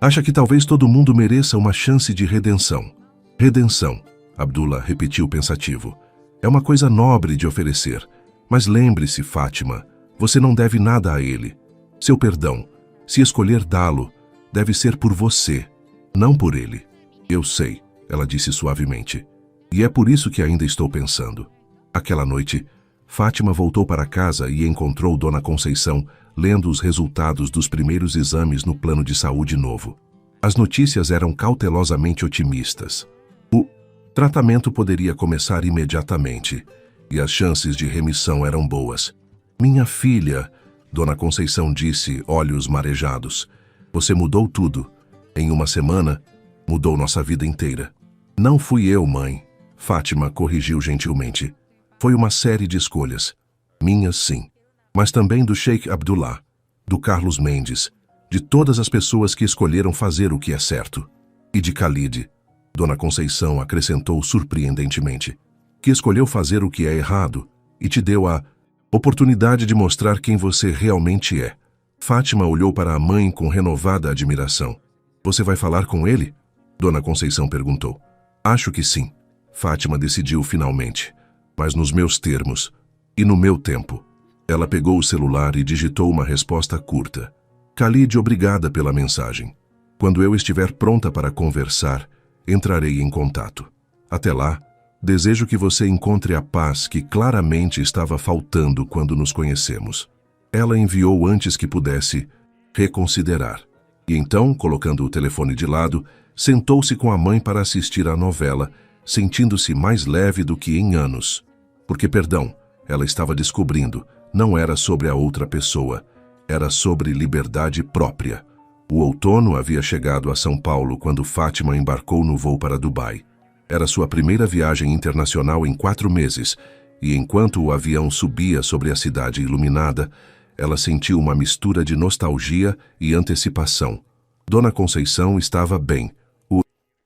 acha que talvez todo mundo mereça uma chance de redenção. Redenção, Abdullah repetiu pensativo. É uma coisa nobre de oferecer. Mas lembre-se, Fátima, você não deve nada a ele. Seu perdão, se escolher dá-lo, deve ser por você, não por ele. Eu sei, ela disse suavemente. E é por isso que ainda estou pensando. Aquela noite, Fátima voltou para casa e encontrou Dona Conceição lendo os resultados dos primeiros exames no plano de saúde novo. As notícias eram cautelosamente otimistas. Tratamento poderia começar imediatamente, e as chances de remissão eram boas. Minha filha, Dona Conceição disse, olhos marejados. Você mudou tudo. Em uma semana, mudou nossa vida inteira. Não fui eu, mãe. Fátima corrigiu gentilmente. Foi uma série de escolhas. Minhas, sim. Mas também do Sheikh Abdullah, do Carlos Mendes, de todas as pessoas que escolheram fazer o que é certo. E de Khalid, Dona Conceição acrescentou surpreendentemente, que escolheu fazer o que é errado e te deu a oportunidade de mostrar quem você realmente é. Fátima olhou para a mãe com renovada admiração. Você vai falar com ele? Dona Conceição perguntou. Acho que sim. Fátima decidiu finalmente, mas nos meus termos e no meu tempo. Ela pegou o celular e digitou uma resposta curta. Khalid, obrigada pela mensagem. Quando eu estiver pronta para conversar, entrarei em contato. Até lá, desejo que você encontre a paz que claramente estava faltando quando nos conhecemos. Ela enviou antes que pudesse reconsiderar. E então, colocando o telefone de lado, sentou-se com a mãe para assistir à novela, sentindo-se mais leve do que em anos. Porque, perdão, ela estava descobrindo, não era sobre a outra pessoa, era sobre liberdade própria. O outono havia chegado a São Paulo quando Fátima embarcou no voo para Dubai. Era sua primeira viagem internacional em 4 meses, e enquanto o avião subia sobre a cidade iluminada, ela sentiu uma mistura de nostalgia e antecipação. Dona Conceição estava bem. O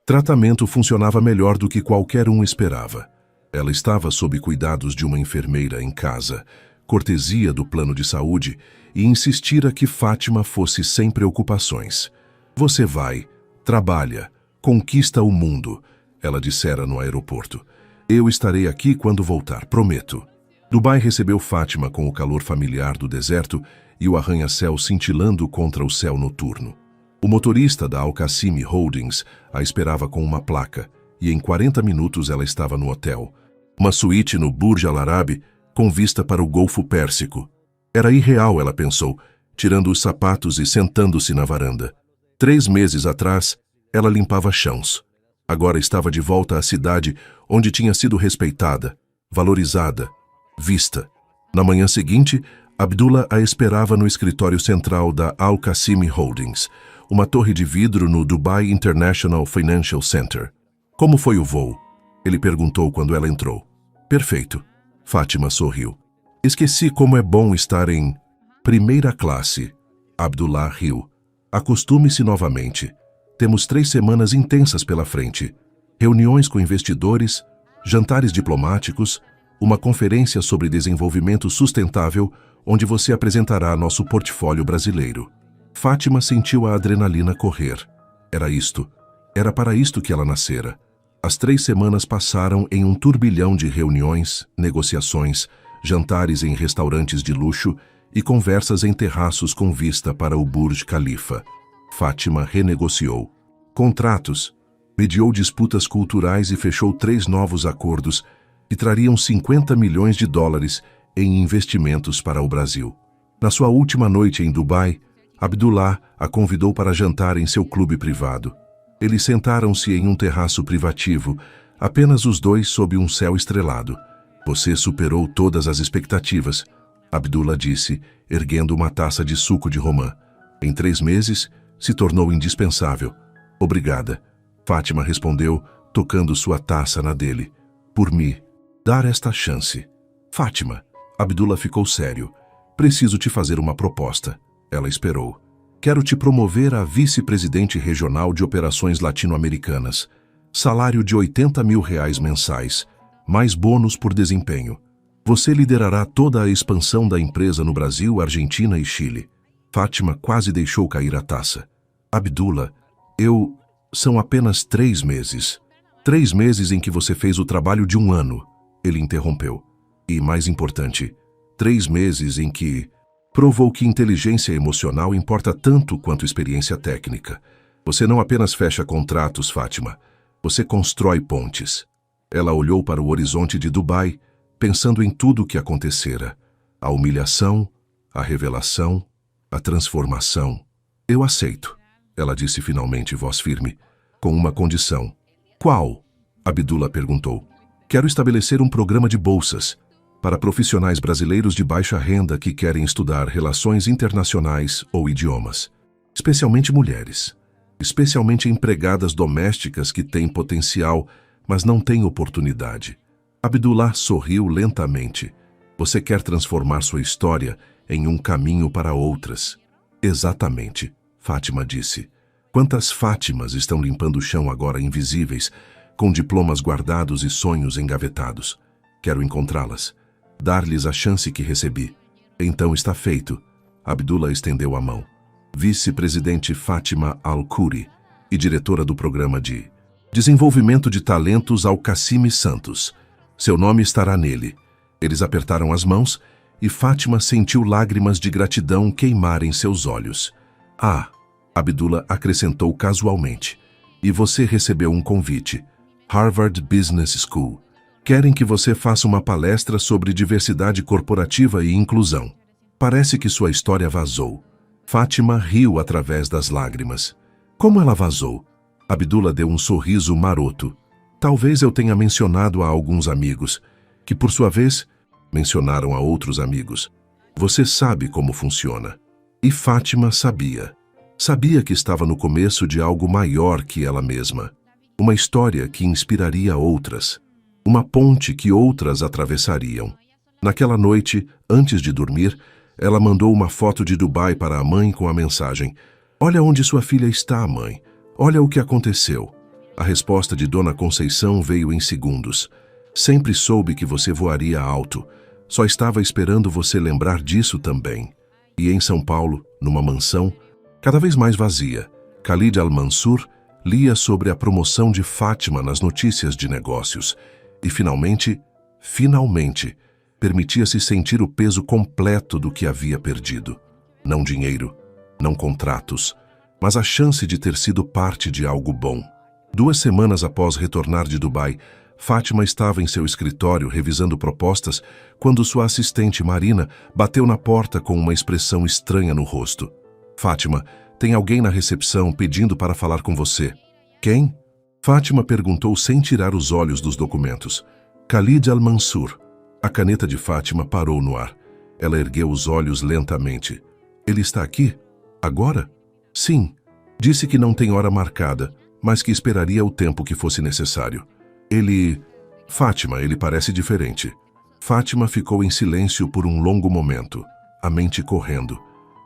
tratamento funcionava melhor do que qualquer um esperava. Ela estava sob cuidados de uma enfermeira em casa, cortesia do plano de saúde, e insistira que Fátima fosse sem preocupações. Você vai, trabalha, conquista o mundo, ela dissera no aeroporto. Eu estarei aqui quando voltar, prometo. Dubai recebeu Fátima com o calor familiar do deserto e o arranha-céu cintilando contra o céu noturno. O motorista da Al-Qasimi Holdings a esperava com uma placa, e em 40 minutos ela estava no hotel. Uma suíte no Burj Al Arab, com vista para o Golfo Pérsico. Era irreal, ela pensou, tirando os sapatos e sentando-se na varanda. 3 meses atrás, ela limpava chãos. Agora estava de volta à cidade onde tinha sido respeitada, valorizada, vista. Na manhã seguinte, Abdullah a esperava no escritório central da Al-Qasimi Holdings, uma torre de vidro no Dubai International Financial Center. Como foi o voo? Ele perguntou quando ela entrou. Perfeito. Fátima sorriu. Esqueci como é bom estar em primeira classe. Abdullah riu. Acostume-se novamente. Temos 3 semanas intensas pela frente. Reuniões com investidores, jantares diplomáticos, uma conferência sobre desenvolvimento sustentável, onde você apresentará nosso portfólio brasileiro. Fátima sentiu a adrenalina correr. Era isto. Era para isto que ela nascera. As 3 semanas passaram em um turbilhão de reuniões, negociações, jantares em restaurantes de luxo e conversas em terraços com vista para o Burj Khalifa. Fátima renegociou contratos, mediou disputas culturais e fechou 3 novos acordos que trariam 50 milhões de dólares em investimentos para o Brasil. Na sua última noite em Dubai, Abdullah a convidou para jantar em seu clube privado. Eles sentaram-se em um terraço privativo, apenas os dois sob um céu estrelado. Você superou todas as expectativas, Abdullah disse, erguendo uma taça de suco de romã. Em 3 meses, se tornou indispensável. Obrigada, Fátima respondeu, tocando sua taça na dele. Por me dar esta chance. Fátima, Abdullah ficou sério. Preciso te fazer uma proposta. Ela esperou. Quero te promover a vice-presidente regional de operações latino-americanas. Salário de R$80 mil mensais, mais bônus por desempenho. Você liderará toda a expansão da empresa no Brasil, Argentina e Chile. Fátima quase deixou cair a taça. Abdullah, são apenas 3 meses. 3 meses em que você fez o trabalho de 1 ano. Ele interrompeu. E, mais importante, 3 meses em que provou que inteligência emocional importa tanto quanto experiência técnica. Você não apenas fecha contratos, Fátima. Você constrói pontes. Ela olhou para o horizonte de Dubai, pensando em tudo o que acontecera. A humilhação, a revelação, a transformação. Eu aceito, ela disse finalmente, voz firme, com uma condição. Qual? Abdullah perguntou. Quero estabelecer um programa de bolsas para profissionais brasileiros de baixa renda que querem estudar relações internacionais ou idiomas, especialmente mulheres, especialmente empregadas domésticas que têm potencial, mas não têm oportunidade. Abdullah sorriu lentamente. Você quer transformar sua história em um caminho para outras. Exatamente, Fátima disse. Quantas Fátimas estão limpando o chão agora invisíveis, com diplomas guardados e sonhos engavetados? Quero encontrá-las, dar-lhes a chance que recebi. Então está feito. Abdullah estendeu a mão. Vice-presidente Fátima Al-Khoury e diretora do programa de Desenvolvimento de Talentos Al-Qassimi Santos. Seu nome estará nele. Eles apertaram as mãos e Fátima sentiu lágrimas de gratidão queimar em seus olhos. Ah, Abdullah acrescentou casualmente. E você recebeu um convite. Harvard Business School. Querem que você faça uma palestra sobre diversidade corporativa e inclusão. Parece que sua história vazou. Fátima riu através das lágrimas. Como ela vazou? Abdullah deu um sorriso maroto. Talvez eu tenha mencionado a alguns amigos, que por sua vez mencionaram a outros amigos. Você sabe como funciona. E Fátima sabia. Sabia que estava no começo de algo maior que ela mesma. Uma história que inspiraria outras. Uma ponte que outras atravessariam. Naquela noite, antes de dormir, ela mandou uma foto de Dubai para a mãe com a mensagem: Olha onde sua filha está, mãe. Olha o que aconteceu. A resposta de Dona Conceição veio em segundos. Sempre soube que você voaria alto. Só estava esperando você lembrar disso também. E em São Paulo, numa mansão, cada vez mais vazia, Khalid Al-Mansur lia sobre a promoção de Fátima nas notícias de negócios. E finalmente, permitia-se sentir o peso completo do que havia perdido. Não dinheiro, não contratos, mas a chance de ter sido parte de algo bom. 2 semanas após retornar de Dubai, Fátima estava em seu escritório revisando propostas quando sua assistente Marina bateu na porta com uma expressão estranha no rosto. Fátima, tem alguém na recepção pedindo para falar com você. Quem? Fátima perguntou sem tirar os olhos dos documentos. Khalid Al-Mansur. A caneta de Fátima parou no ar. Ela ergueu os olhos lentamente. Ele está aqui? Agora? Sim. Disse que não tem hora marcada, mas que esperaria o tempo que fosse necessário. Fátima, ele parece diferente. Fátima ficou em silêncio por um longo momento, a mente correndo.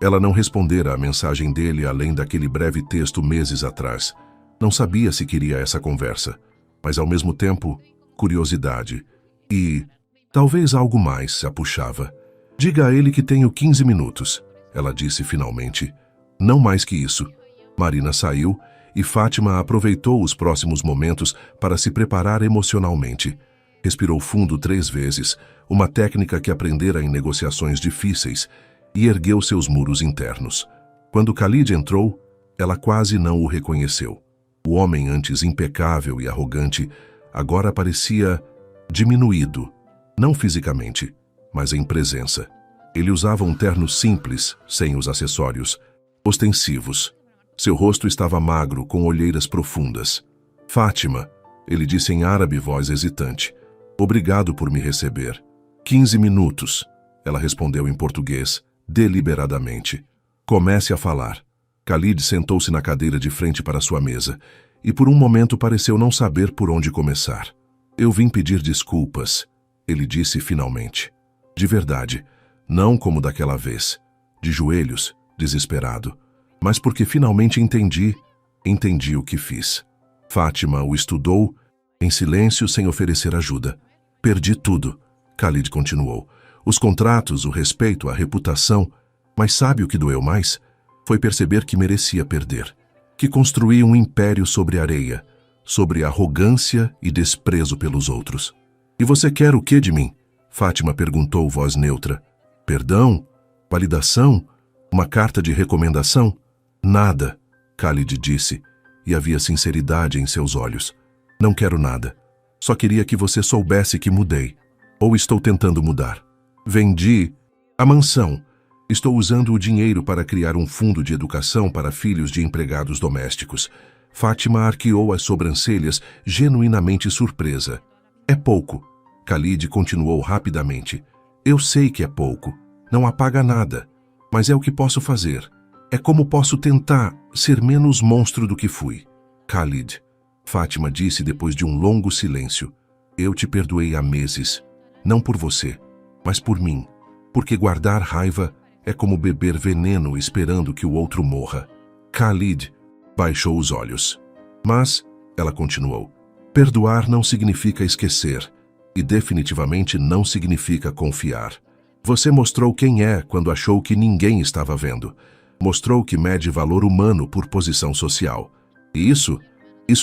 Ela não respondera à mensagem dele além daquele breve texto meses atrás. Não sabia se queria essa conversa, mas ao mesmo tempo, curiosidade. E talvez algo mais a puxava. Diga a ele que tenho 15 minutos, ela disse finalmente. Não mais que isso. Marina saiu e Fátima aproveitou os próximos momentos para se preparar emocionalmente. Respirou fundo 3 vezes, uma técnica que aprendera em negociações difíceis, e ergueu seus muros internos. Quando Khalid entrou, ela quase não o reconheceu. O homem, antes impecável e arrogante, agora parecia diminuído, não fisicamente, mas em presença. Ele usava um terno simples, sem os acessórios, ostensivos. Seu rosto estava magro, com olheiras profundas. Fátima, ele disse em árabe, voz hesitante. Obrigado por me receber. 15 minutos, ela respondeu em português, deliberadamente. Comece a falar. Khalid sentou-se na cadeira de frente para sua mesa, e por um momento pareceu não saber por onde começar. Eu vim pedir desculpas, ele disse finalmente. De verdade, não como daquela vez, de joelhos, desesperado, mas porque finalmente entendi o que fiz. Fátima o estudou, em silêncio, sem oferecer ajuda. Perdi tudo, Khalid continuou. Os contratos, o respeito, a reputação. Mas sabe o que doeu mais? Foi perceber que merecia perder. Que construí um império sobre areia, sobre arrogância e desprezo pelos outros. E você quer o que de mim? Fátima perguntou, voz neutra. Perdão? Validação? Uma carta de recomendação? Nada, Khalid disse, e havia sinceridade em seus olhos. Não quero nada. Só queria que você soubesse que mudei. Ou estou tentando mudar. Vendi a mansão. Estou usando o dinheiro para criar um fundo de educação para filhos de empregados domésticos. Fátima arqueou as sobrancelhas, genuinamente surpresa. É pouco. Khalid continuou rapidamente. Eu sei que é pouco. Não apaga nada. Mas é o que posso fazer. É como posso tentar ser menos monstro do que fui. Khalid, Fátima disse depois de um longo silêncio. Eu te perdoei há meses. Não por você, mas por mim. Porque guardar raiva é como beber veneno esperando que o outro morra. Khalid baixou os olhos. Mas, ela continuou, perdoar não significa esquecer. E definitivamente não significa confiar. Você mostrou quem é quando achou que ninguém estava vendo. Mostrou que mede valor humano por posição social. E isso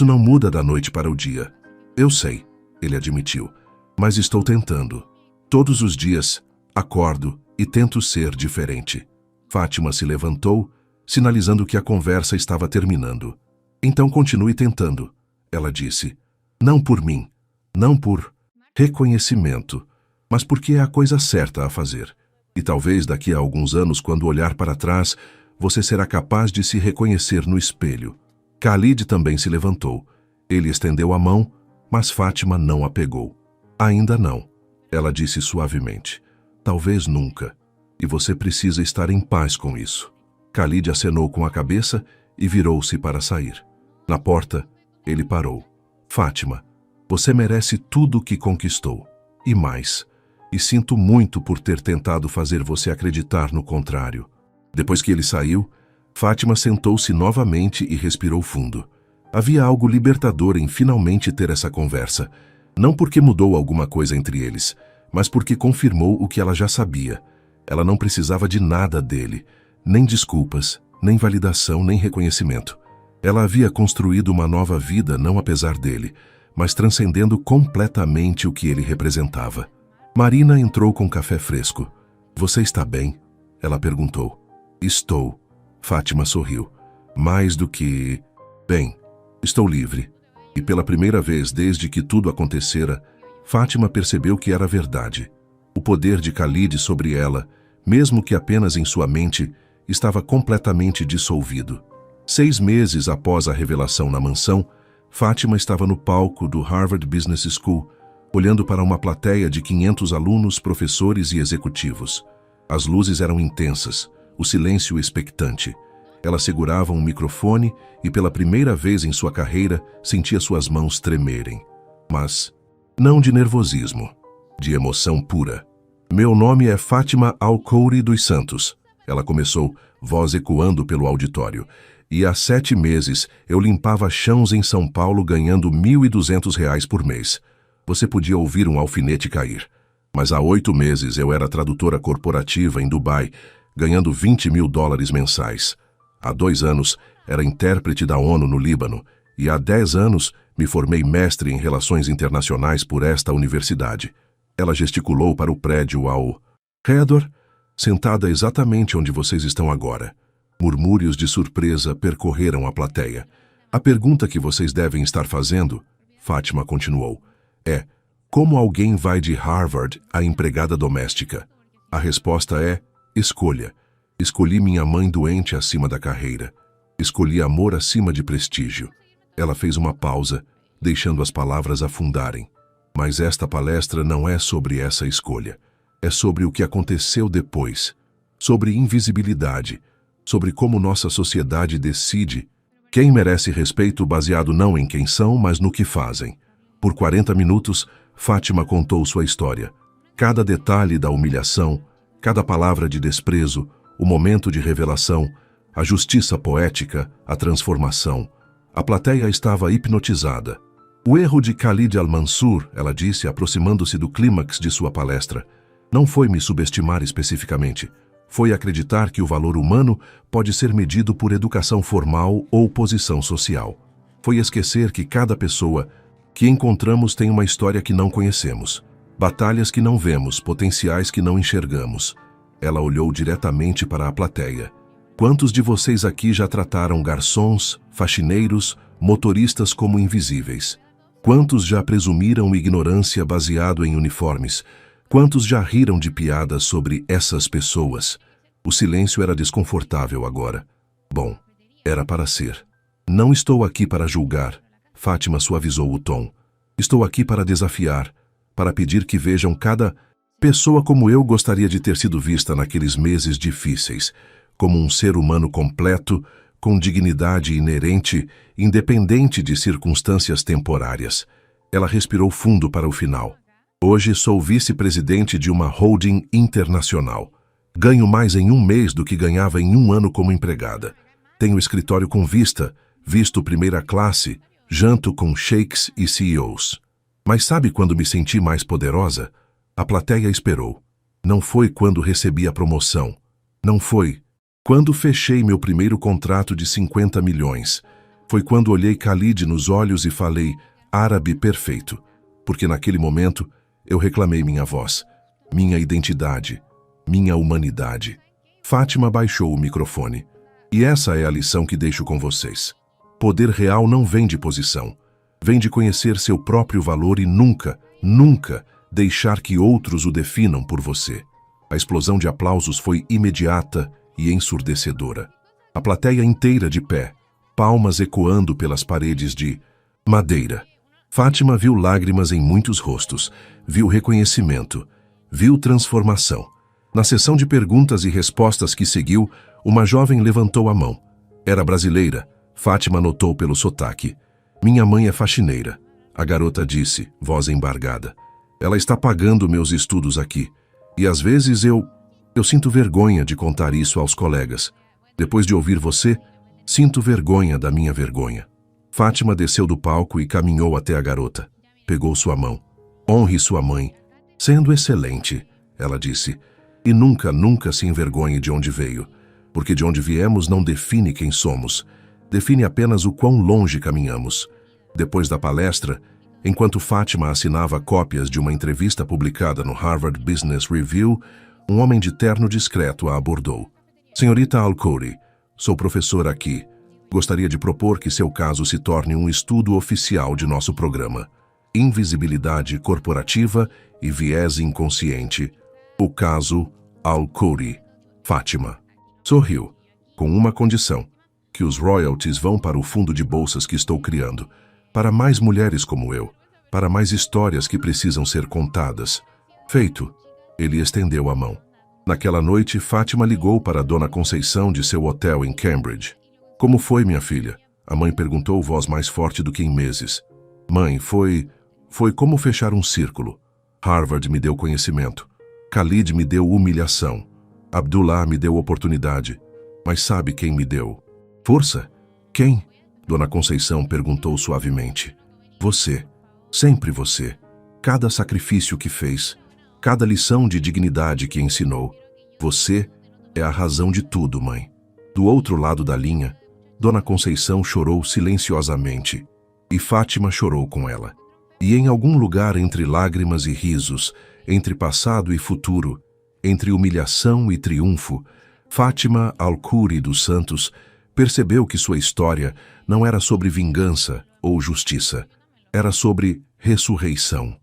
não muda da noite para o dia. Eu sei, ele admitiu, mas estou tentando. Todos os dias, acordo e tento ser diferente. Fátima se levantou, sinalizando que a conversa estava terminando. Então continue tentando, ela disse. Não por mim, não por reconhecimento, mas porque é a coisa certa a fazer. E talvez daqui a alguns anos, quando olhar para trás, você será capaz de se reconhecer no espelho. Khalid também se levantou. Ele estendeu a mão, mas Fátima não a pegou. Ainda não, ela disse suavemente. Talvez nunca. E você precisa estar em paz com isso. Khalid acenou com a cabeça e virou-se para sair. Na porta, ele parou. Fátima, você merece tudo o que conquistou. E mais. E sinto muito por ter tentado fazer você acreditar no contrário. Depois que ele saiu, Fátima sentou-se novamente e respirou fundo. Havia algo libertador em finalmente ter essa conversa. Não porque mudou alguma coisa entre eles, mas porque confirmou o que ela já sabia. Ela não precisava de nada dele, nem desculpas, nem validação, nem reconhecimento. Ela havia construído uma nova vida não apesar dele, mas transcendendo completamente o que ele representava. Marina entrou com café fresco. Você está bem? Ela perguntou. Estou. Fátima sorriu. Mais do que... Bem, estou livre. E pela primeira vez desde que tudo acontecera, Fátima percebeu que era verdade. O poder de Khalid sobre ela, mesmo que apenas em sua mente, estava completamente dissolvido. 6 meses após a revelação na mansão, Fátima estava no palco do Harvard Business School, olhando para uma plateia de 500 alunos, professores e executivos. As luzes eram intensas, o silêncio expectante. Ela segurava um microfone e pela primeira vez em sua carreira sentia suas mãos tremerem. Mas não de nervosismo, de emoção pura. Meu nome é Fátima Alcouri dos Santos. Ela começou, voz ecoando pelo auditório. E há 7 meses eu limpava chãos em São Paulo ganhando R$ 1.200 por mês. Você podia ouvir um alfinete cair. Mas há 8 meses eu era tradutora corporativa em Dubai, ganhando $20 mil mensais. Há 2 anos, era intérprete da ONU no Líbano, e há 10 anos me formei mestre em Relações Internacionais por esta universidade. Ela gesticulou para o prédio ao redor, sentada exatamente onde vocês estão agora. Murmúrios de surpresa percorreram a plateia. A pergunta que vocês devem estar fazendo, Fátima continuou, é: como alguém vai de Harvard a empregada doméstica? A resposta é: escolha. Escolhi minha mãe doente acima da carreira. Escolhi amor acima de prestígio. Ela fez uma pausa, deixando as palavras afundarem. Mas esta palestra não é sobre essa escolha. É sobre o que aconteceu depois. Sobre invisibilidade. Sobre como nossa sociedade decide quem merece respeito baseado não em quem são, mas no que fazem. Por 40 minutos, Fátima contou sua história. Cada detalhe da humilhação, cada palavra de desprezo, o momento de revelação, a justiça poética, a transformação. A plateia estava hipnotizada. O erro de Khalid Al-Mansur, ela disse, aproximando-se do clímax de sua palestra, não foi me subestimar especificamente. Foi acreditar que o valor humano pode ser medido por educação formal ou posição social. Foi esquecer que cada pessoa que encontramos tem uma história que não conhecemos, batalhas que não vemos, potenciais que não enxergamos. Ela olhou diretamente para a plateia. Quantos de vocês aqui já trataram garçons, faxineiros, motoristas como invisíveis? Quantos já presumiram ignorância baseado em uniformes? Quantos já riram de piadas sobre essas pessoas? O silêncio era desconfortável agora. Bom, era para ser. Não estou aqui para julgar. Fátima suavizou o tom. Estou aqui para desafiar, para pedir que vejam cada pessoa como eu gostaria de ter sido vista naqueles meses difíceis, como um ser humano completo, com dignidade inerente, independente de circunstâncias temporárias. Ela respirou fundo para o final. Hoje sou vice-presidente de uma holding internacional. Ganho mais em um mês do que ganhava em um ano como empregada. Tenho escritório com vista, visto primeira classe, janto com sheiks e CEOs. Mas sabe quando me senti mais poderosa? A plateia esperou. Não foi quando recebi a promoção. Não foi quando fechei meu primeiro contrato de 50 milhões. Foi quando olhei Khalid nos olhos e falei, árabe perfeito. Porque naquele momento eu reclamei minha voz, minha identidade, minha humanidade. Fátima baixou o microfone. E essa é a lição que deixo com vocês. Poder real não vem de posição. Vem de conhecer seu próprio valor e nunca, nunca deixar que outros o definam por você. A explosão de aplausos foi imediata e ensurdecedora. A plateia inteira de pé, palmas ecoando pelas paredes de madeira. Fátima viu lágrimas em muitos rostos, viu reconhecimento, viu transformação. Na sessão de perguntas e respostas que seguiu, uma jovem levantou a mão. Era brasileira. Fátima notou pelo sotaque. Minha mãe é faxineira. A garota disse, voz embargada. Ela está pagando meus estudos aqui. E às vezes eu sinto vergonha de contar isso aos colegas. Depois de ouvir você, sinto vergonha da minha vergonha. Fátima desceu do palco e caminhou até a garota. Pegou sua mão. Honre sua mãe. Sendo excelente, ela disse. E nunca, nunca se envergonhe de onde veio. Porque de onde viemos não define quem somos. Define apenas o quão longe caminhamos. Depois da palestra, enquanto Fátima assinava cópias de uma entrevista publicada no Harvard Business Review, um homem de terno discreto a abordou. Senhorita Al-Khoury, sou professor aqui. Gostaria de propor que seu caso se torne um estudo oficial de nosso programa. Invisibilidade corporativa e viés inconsciente. O caso Al-Khoury. Fátima sorriu, com uma condição. Que os royalties vão para o fundo de bolsas que estou criando, para mais mulheres como eu, para mais histórias que precisam ser contadas. Feito. Ele estendeu a mão. Naquela noite, Fátima ligou para a Dona Conceição de seu hotel em Cambridge. Como foi, minha filha? A mãe perguntou, voz mais forte do que em meses. Mãe, foi como fechar um círculo. Harvard me deu conhecimento. Khalid me deu humilhação. Abdullah me deu oportunidade. Mas sabe quem me deu? Força? Quem? Dona Conceição perguntou suavemente. Você. Sempre você. Cada sacrifício que fez. Cada lição de dignidade que ensinou. Você é a razão de tudo, mãe. Do outro lado da linha, Dona Conceição chorou silenciosamente. E Fátima chorou com ela. E em algum lugar entre lágrimas e risos, entre passado e futuro, entre humilhação e triunfo, Fátima Al-Khoury dos Santos percebeu que sua história não era sobre vingança ou justiça. Era sobre ressurreição.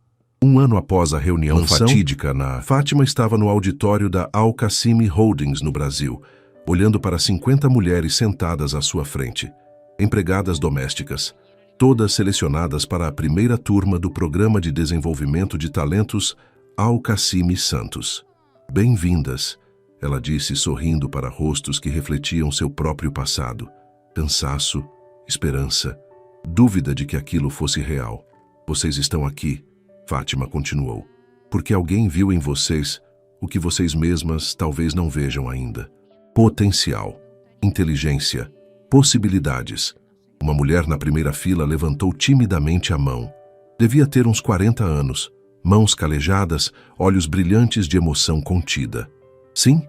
Um ano após a reunião fatídica Fátima estava no auditório da Al-Qasimi Holdings no Brasil, olhando para 50 mulheres sentadas à sua frente. Empregadas domésticas, todas selecionadas para a primeira turma do Programa de Desenvolvimento de Talentos Al-Qasimi Santos. Bem-vindas, ela disse sorrindo para rostos que refletiam seu próprio passado. Cansaço, esperança, dúvida de que aquilo fosse real. Vocês estão aqui, Fátima continuou, porque alguém viu em vocês o que vocês mesmas talvez não vejam ainda. Potencial, inteligência, possibilidades. Uma mulher na primeira fila levantou timidamente a mão. Devia ter uns 40 anos, mãos calejadas, olhos brilhantes de emoção contida. Sim?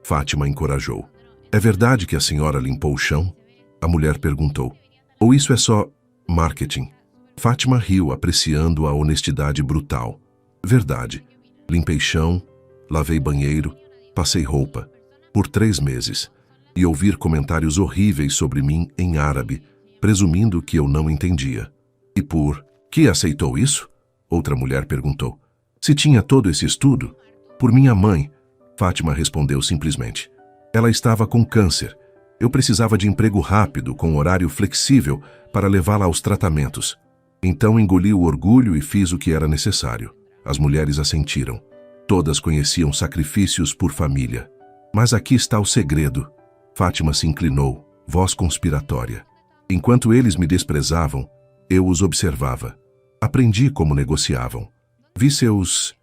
Fátima encorajou. É verdade que a senhora limpou o chão? A mulher perguntou. Ou isso é só marketing? Fátima riu, apreciando a honestidade brutal. Verdade. Limpei chão, lavei banheiro, passei roupa. Por 3 meses. E ouvir comentários horríveis sobre mim em árabe, presumindo que eu não entendia. E por que aceitou isso? Outra mulher perguntou. Se tinha todo esse estudo? Por minha mãe. Fátima respondeu simplesmente. Ela estava com câncer, Eu precisava de emprego rápido, com horário flexível, para levá-la aos tratamentos. Então engoli o orgulho e fiz o que era necessário. As mulheres assentiram. Todas conheciam sacrifícios por família. Mas aqui está o segredo. Fátima se inclinou, voz conspiratória. Enquanto eles me desprezavam, eu os observava. Aprendi como negociavam. Vi seus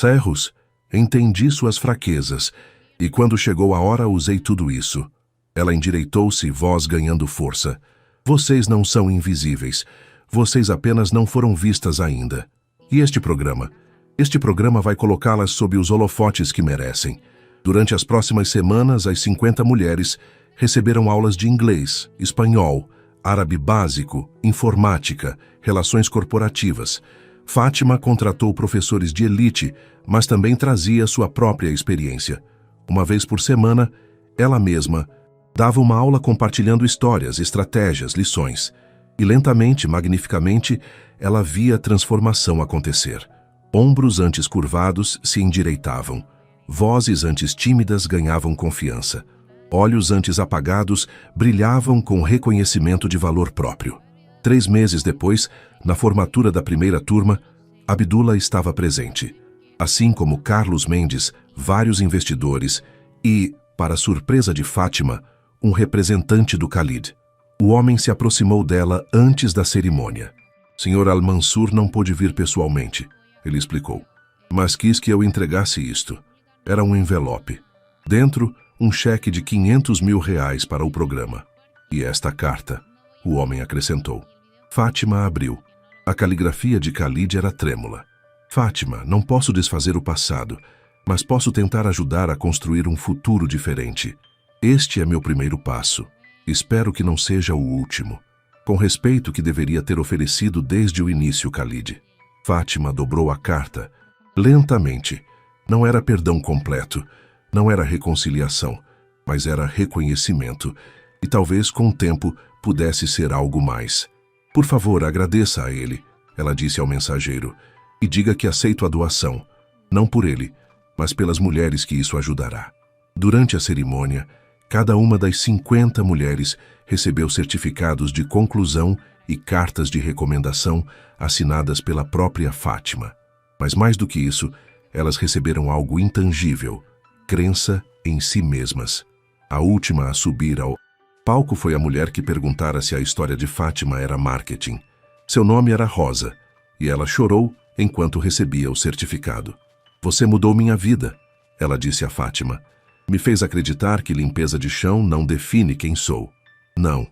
erros, entendi suas fraquezas, e quando chegou a hora usei tudo isso. Ela endireitou-se, voz ganhando força. Vocês não são invisíveis. Vocês apenas não foram vistas ainda. E este programa? Este programa vai colocá-las sob os holofotes que merecem. Durante as próximas semanas, as 50 mulheres receberam aulas de inglês, espanhol, árabe básico, informática, relações corporativas. Fátima contratou professores de elite, mas também trazia sua própria experiência. Uma vez por semana, ela mesma dava uma aula compartilhando histórias, estratégias, lições. E lentamente, magnificamente, ela via a transformação acontecer. Ombros antes curvados se endireitavam. Vozes antes tímidas ganhavam confiança. Olhos antes apagados brilhavam com reconhecimento de valor próprio. 3 meses depois, na formatura da primeira turma, Abdullah estava presente. Assim como Carlos Mendes, vários investidores e, para surpresa de Fátima, um representante do Khalid. O homem se aproximou dela antes da cerimônia. Sr. Al-Mansur não pôde vir pessoalmente, ele explicou, mas quis que eu entregasse isto. Era um envelope. Dentro, um cheque de R$500 mil para o programa. E esta carta, o homem acrescentou. Fátima abriu. A caligrafia de Khalid era trêmula. Fátima, não posso desfazer o passado, mas posso tentar ajudar a construir um futuro diferente. Este é meu primeiro passo. Espero que não seja o último. Com respeito que deveria ter oferecido desde o início, Khalid. Fátima dobrou a carta. Lentamente. Não era perdão completo. Não era reconciliação. Mas era reconhecimento. E talvez, com o tempo, pudesse ser algo mais. Por favor, agradeça a ele, ela disse ao mensageiro, e diga que aceito a doação. Não por ele, mas pelas mulheres que isso ajudará. Durante a cerimônia, cada uma das 50 mulheres recebeu certificados de conclusão e cartas de recomendação assinadas pela própria Fátima. Mas mais do que isso, elas receberam algo intangível, crença em si mesmas. A última a subir ao palco foi a mulher que perguntara se a história de Fátima era marketing. Seu nome era Rosa, e ela chorou enquanto recebia o certificado. Você mudou minha vida, ela disse a Fátima. Me fez acreditar que limpeza de chão não define quem sou. Não.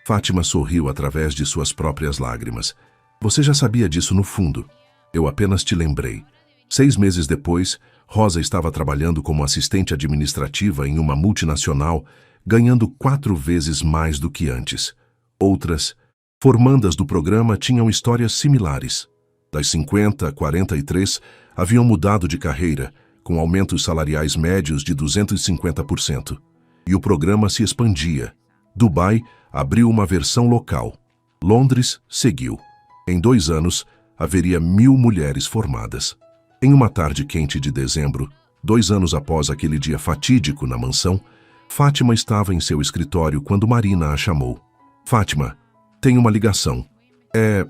Fátima sorriu através de suas próprias lágrimas. Você já sabia disso no fundo. Eu apenas te lembrei. 6 meses depois, Rosa estava trabalhando como assistente administrativa em uma multinacional, ganhando 4 vezes mais do que antes. Outras, formandas do programa, tinham histórias similares. Das 50 a 43, haviam mudado de carreira, com aumentos salariais médios de 250%. E o programa se expandia. Dubai abriu uma versão local. Londres seguiu. Em 2 anos, haveria 1.000 mulheres formadas. Em uma tarde quente de dezembro, 2 anos após aquele dia fatídico na mansão, Fátima estava em seu escritório quando Marina a chamou. Fátima, tem uma ligação. É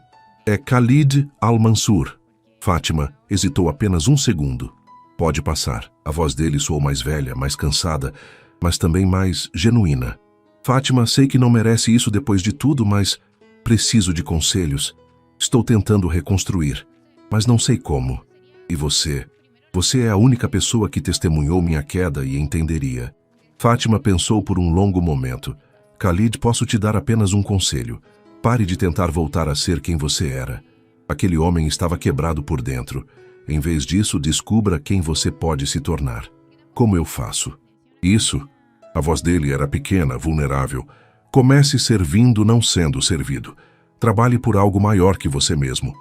Khalid Al-Mansur. Fátima hesitou apenas 1 segundo. Pode passar. A voz dele soou mais velha, mais cansada, mas também mais genuína. Fátima, sei que não merece isso depois de tudo, mas preciso de conselhos. Estou tentando reconstruir, mas não sei como. E você? Você é a única pessoa que testemunhou minha queda e entenderia. Fátima pensou por um longo momento. Khalid, posso te dar apenas um conselho. Pare de tentar voltar a ser quem você era. Aquele homem estava quebrado por dentro. Em vez disso, descubra quem você pode se tornar. Como eu faço? Isso? A voz dele era pequena, vulnerável. Comece servindo, não sendo servido. Trabalhe por algo maior que você mesmo.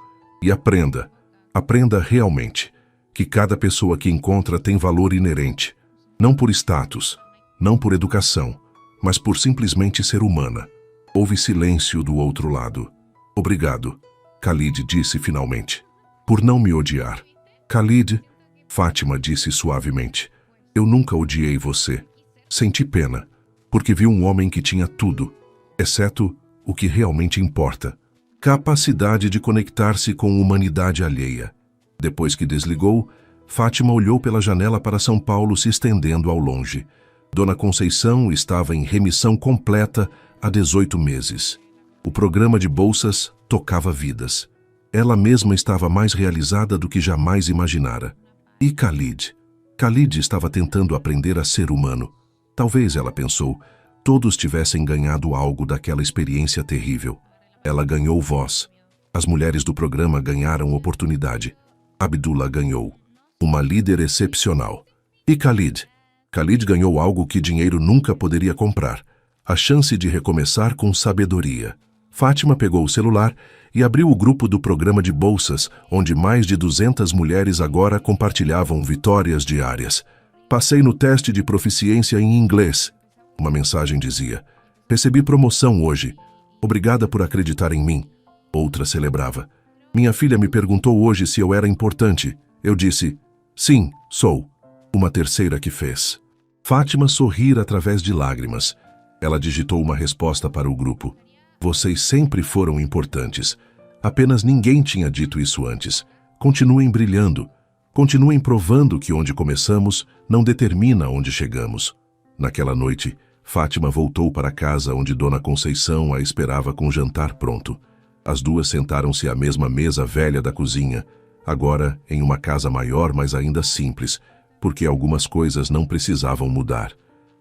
E aprenda. Aprenda realmente. Que cada pessoa que encontra tem valor inerente. Não por status, não por educação, mas por simplesmente ser humana. Houve silêncio do outro lado. Obrigado, Khalid disse finalmente. Por não me odiar. Khalid, Fátima disse suavemente. Eu nunca odiei você. Senti pena. porque viu um homem que tinha tudo, exceto o que realmente importa: capacidade de conectar-se com humanidade alheia. Depois que desligou, Fátima olhou pela janela para São Paulo se estendendo ao longe. Dona Conceição estava em remissão completa há 18 meses. O programa de bolsas tocava vidas. Ela mesma estava mais realizada do que jamais imaginara. E Khalid? Khalid estava tentando aprender a ser humano. Talvez, ela pensou, todos tivessem ganhado algo daquela experiência terrível. Ela ganhou voz. As mulheres do programa ganharam oportunidade. Abdullah ganhou. Uma líder excepcional. E Khalid? Khalid ganhou algo que dinheiro nunca poderia comprar: a chance de recomeçar com sabedoria. Fátima pegou o celular e abriu o grupo do programa de bolsas, onde mais de 200 mulheres agora compartilhavam vitórias diárias. Passei no teste de proficiência em inglês. Uma mensagem dizia: recebi promoção hoje. Obrigada por acreditar em mim. Outra celebrava: minha filha me perguntou hoje se eu era importante. Eu disse: sim, sou. Uma terceira que fez. Fátima sorrira através de lágrimas. Ela digitou uma resposta para o grupo: vocês sempre foram importantes. Apenas ninguém tinha dito isso antes. Continuem brilhando. Continuem provando que onde começamos não determina onde chegamos. Naquela noite, Fátima voltou para casa onde Dona Conceição a esperava com o jantar pronto. As duas sentaram-se à mesma mesa velha da cozinha, agora em uma casa maior, mas ainda simples, porque algumas coisas não precisavam mudar.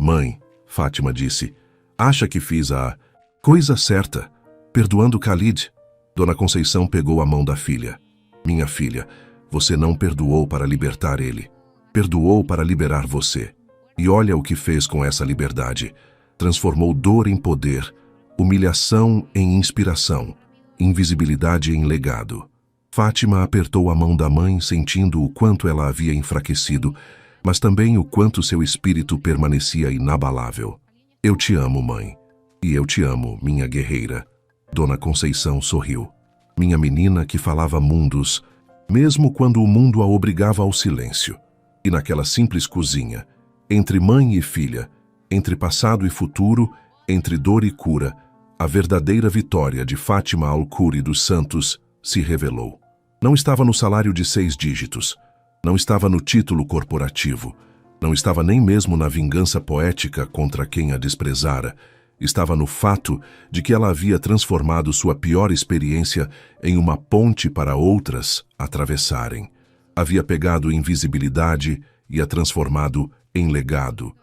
Mãe, Fátima disse, acha que fiz a coisa certa, perdoando Khalid? Dona Conceição pegou a mão da filha. Minha filha, você não perdoou para libertar ele. Perdoou para liberar você. E olha o que fez com essa liberdade. Transformou dor em poder, humilhação em inspiração, invisibilidade em legado. Fátima apertou a mão da mãe, sentindo o quanto ela havia enfraquecido, mas também o quanto seu espírito permanecia inabalável. Eu te amo, mãe. E eu te amo, minha guerreira. Dona Conceição sorriu. Minha menina que falava mundos, mesmo quando o mundo a obrigava ao silêncio. E naquela simples cozinha, entre mãe e filha, entre passado e futuro, entre dor e cura, a verdadeira vitória de Fátima Alcuri dos Santos se revelou. Não estava no salário de 6 dígitos, não estava no título corporativo, não estava nem mesmo na vingança poética contra quem a desprezara. Estava no fato de que ela havia transformado sua pior experiência em uma ponte para outras atravessarem. Havia pegado invisibilidade e a transformado em legado,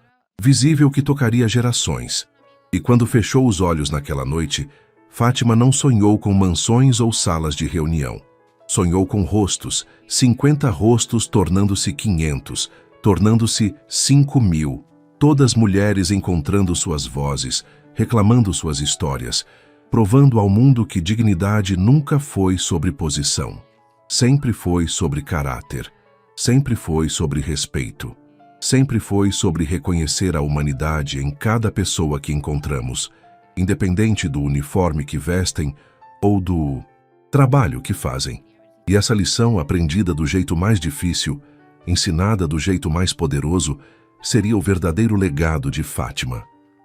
visível que tocaria gerações. E quando fechou os olhos naquela noite, Fátima não sonhou com mansões ou salas de reunião. Sonhou com rostos, 50 rostos tornando-se 500, tornando-se 5.000. Todas mulheres encontrando suas vozes, reclamando suas histórias, provando ao mundo que dignidade nunca foi sobre posição. Sempre foi sobre caráter, sempre foi sobre respeito, sempre foi sobre reconhecer a humanidade em cada pessoa que encontramos, independente do uniforme que vestem ou do trabalho que fazem. E essa lição, aprendida do jeito mais difícil, ensinada do jeito mais poderoso, seria o verdadeiro legado de Fátima.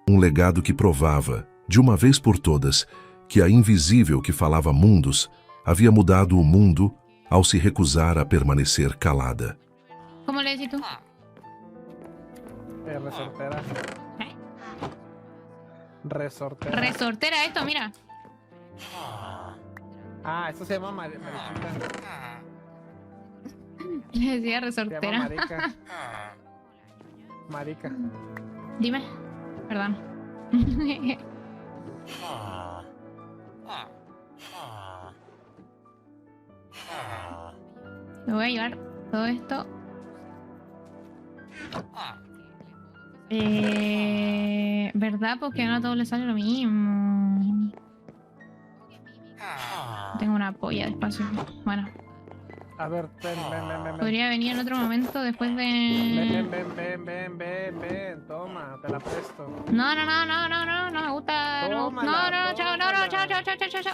Um legado que provava, de uma vez por todas, que a invisível que falava mundos havia mudado o mundo ao se recusar a permanecer calada. ¿Cómo le decís tú? Resortera. ¿Eh? Resortera. Resortera esto, mira. Ah, eso se llama mariquita. Le decía Se llama resortera. marica. Marica. Dime. Perdón. Me voy a llevar todo esto. ¿Verdad? Porque no a todos les sale lo mismo. Tengo una polla de espacio. Bueno, A ver, ven. podría venir en otro momento después de... Ven. Toma, te la presto. No me gusta. Tómala, Chao, tómala. chao.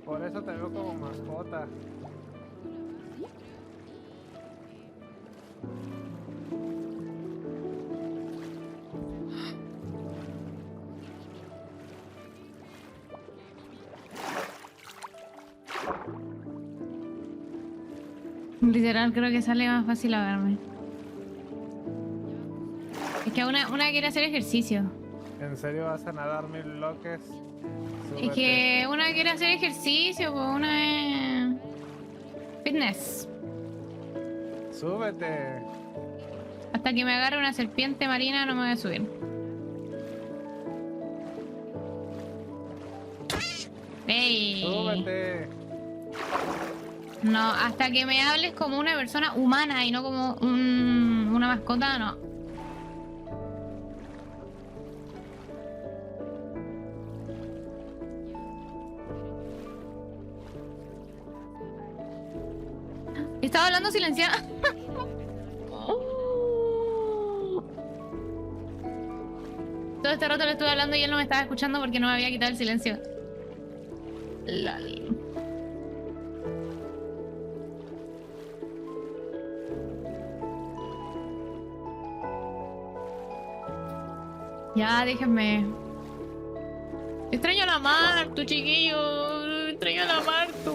Por eso te veo como mascota. Literal, creo que sale más fácil ahogarme. Es que una quiere hacer ejercicio. ¿En serio vas a nadar 1000 bloques? Es Súbete. que una quiere hacer ejercicio, pues una es... Fitness. Súbete. Hasta que me agarre una serpiente marina no me voy a subir. ¡Ey! Súbete. No, hasta que me hables como una persona humana y no como una mascota, no. Estaba hablando silenciada. Todo este rato le estuve hablando y él no me estaba escuchando porque no me había quitado el silencio. Lol. Ya, déjenme. Extraño a la Martu, chiquillo. Extraño a la Martu.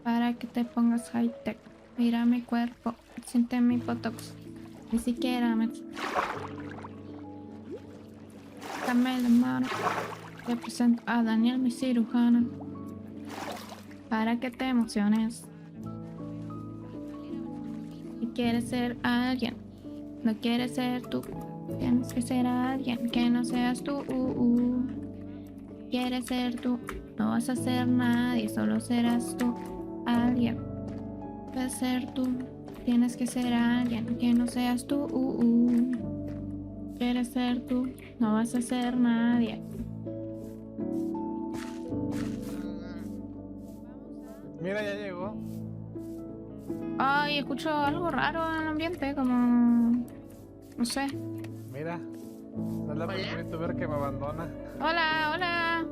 Para que te pongas high tech. Mira mi cuerpo, siente mi botox. Ni siquiera me... Dame la mano. Te presento a Daniel, mi cirujana. Para que te emociones. Si quieres ser alguien, no quieres ser tú. Tienes que ser alguien que no seas tú. Quieres ser tú, no vas a ser nadie, solo serás tú. Alguien, puedes ser tú. Tienes que ser alguien que no seas tú. Quieres ser tú, no vas a ser nadie. Mira, ya llegó. Ay, escucho algo raro en el ambiente, como... no sé. Mira. No es la primera youtuber que me abandona. Hola, hola.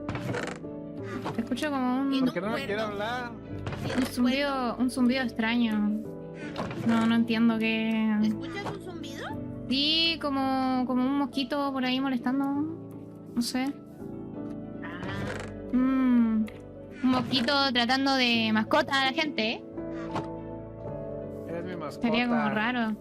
Escucho como un... ¿Por qué no me quiere hablar? Un zumbido extraño. No entiendo qué... ¿Escuchas un zumbido? Sí, como un mosquito por ahí molestando. No sé. Ah, Un mosquito tratando de mascota a la gente, ¿eh? Eres mi mascota. Sería como raro.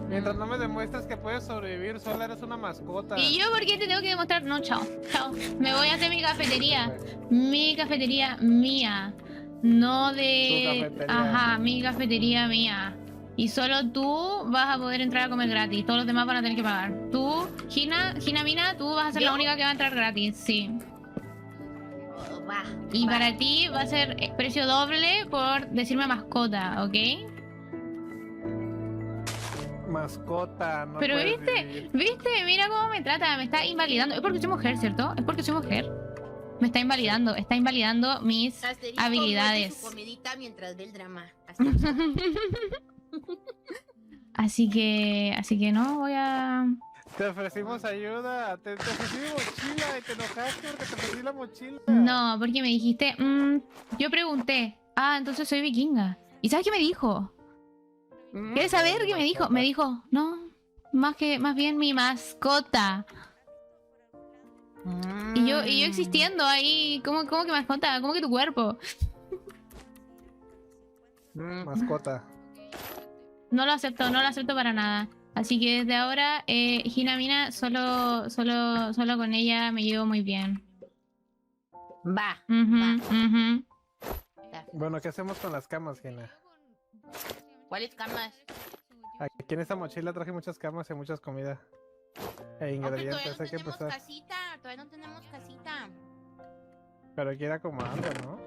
Mientras no me demuestres que puedes sobrevivir sola, eres una mascota. ¿Y yo por qué te tengo que demostrar? No, chao. Chao. Me voy a hacer mi cafetería. Mi cafetería mía. No de... Tu cafetería. Ajá, mi cafetería mía. Y solo tú vas a poder entrar a comer gratis. Todos los demás van a tener que pagar. Tú, Gina Mina, tú vas a ser la ¿Yo? única que va a entrar gratis. Sí. oh, va. Y va. para ti va a ser precio doble por decirme mascota, ¿ok? Mascota, no Pero puedes viste, vivir. viste, mira cómo me trata, me está invalidando. Es porque soy mujer, ¿cierto? Es porque soy mujer. Me está invalidando mis Asterisco, habilidades. muerde su comidita mientras ve el drama. Así que no voy a... Te ofrecimos ayuda, te ofrecí mi mochila y te enojaste porque te ofrecí la mochila. No, porque me dijiste, yo pregunté, entonces soy vikinga. ¿Y sabes qué me dijo? ¿Quieres saber qué me dijo? Me dijo, no, más bien mi mascota. Y yo existiendo ahí, ¿cómo que mascota? ¿Cómo que tu cuerpo? Mascota. No lo acepto para nada. Así que desde ahora, Hinamina, solo con ella me llevo muy bien. Va. Ujú. Bueno, ¿qué hacemos con las camas, Gina? ¿Cuáles camas? Aquí en esta mochila traje muchas camas y muchas comidas. E Hombre, todavía ingredientes, no hay que tenemos empezar. casita. Todavía no tenemos casita. Pero hay que ir acomodando, ¿no?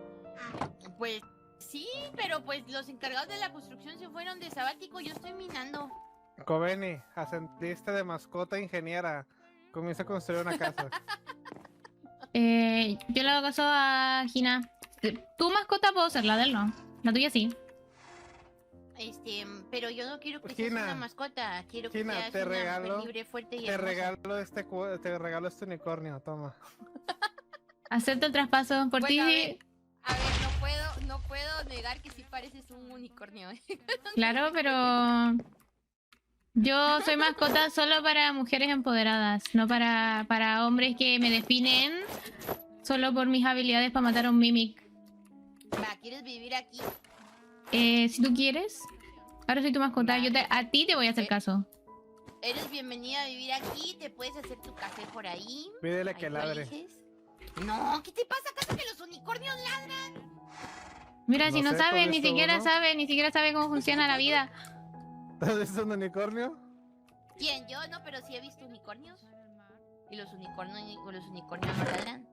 Pues sí, pero pues los encargados de la construcción se fueron de sabático. Yo estoy minando. Coveni, ascendiste de mascota a ingeniera. Comienza a construir una casa. Yo le hago caso a Gina. Tu mascota puedo ser, la de él no. La tuya sí. Pero yo no quiero que Pues, seas Gina, una mascota. Quiero que Gina, seas te una mujer regalo- libre, fuerte y Te hermosa. regalo este unicornio, toma. Acepto el traspaso por Bueno, ti. a ver, no puedo negar que sí pareces un unicornio. Claro, pero yo soy mascota solo para mujeres empoderadas, no para hombres que me definen solo por mis habilidades para matar a un mimic. Va, ¿quieres vivir aquí? Si tú quieres, ahora soy tu mascota. A ti te voy a hacer caso. Eres bienvenida a vivir aquí, te puedes hacer tu café por ahí. Pídele Ahí que tú ladre. eliges. No, ¿qué te pasa? ¿Acaso que los unicornios ladran? Mira, No si no sé, ¿tú sabe, has ni visto siquiera uno? sabe, ni siquiera sabe cómo funciona la vida. ¿Has visto un unicornio? ¿Quién? Yo no, pero sí he visto unicornios. Y los unicornios no ladran.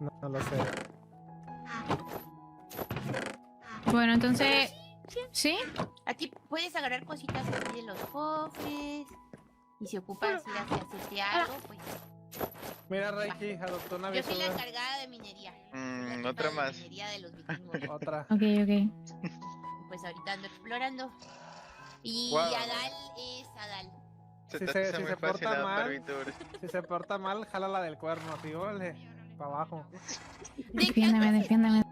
No lo sé. Bueno, entonces, ¿sí? Aquí puedes agarrar cositas aquí de los cofres. Y si ocupas ir a hacerte algo, pues. Mira, Reiki, adoptó una Yo soy la aventura. encargada de minería. Soy la Otra tipa de más. minería de los vikingos. Otra. Ok, ok. Pues ahorita ando explorando. Y Guau. Adal es Adal. Se Si te se- hace si muy se fácil porta adaptar mal. VTubers. Si se porta mal, jala la del cuerno, así, órale, para abajo. ¿De qué Defiéndeme, andas defiéndeme,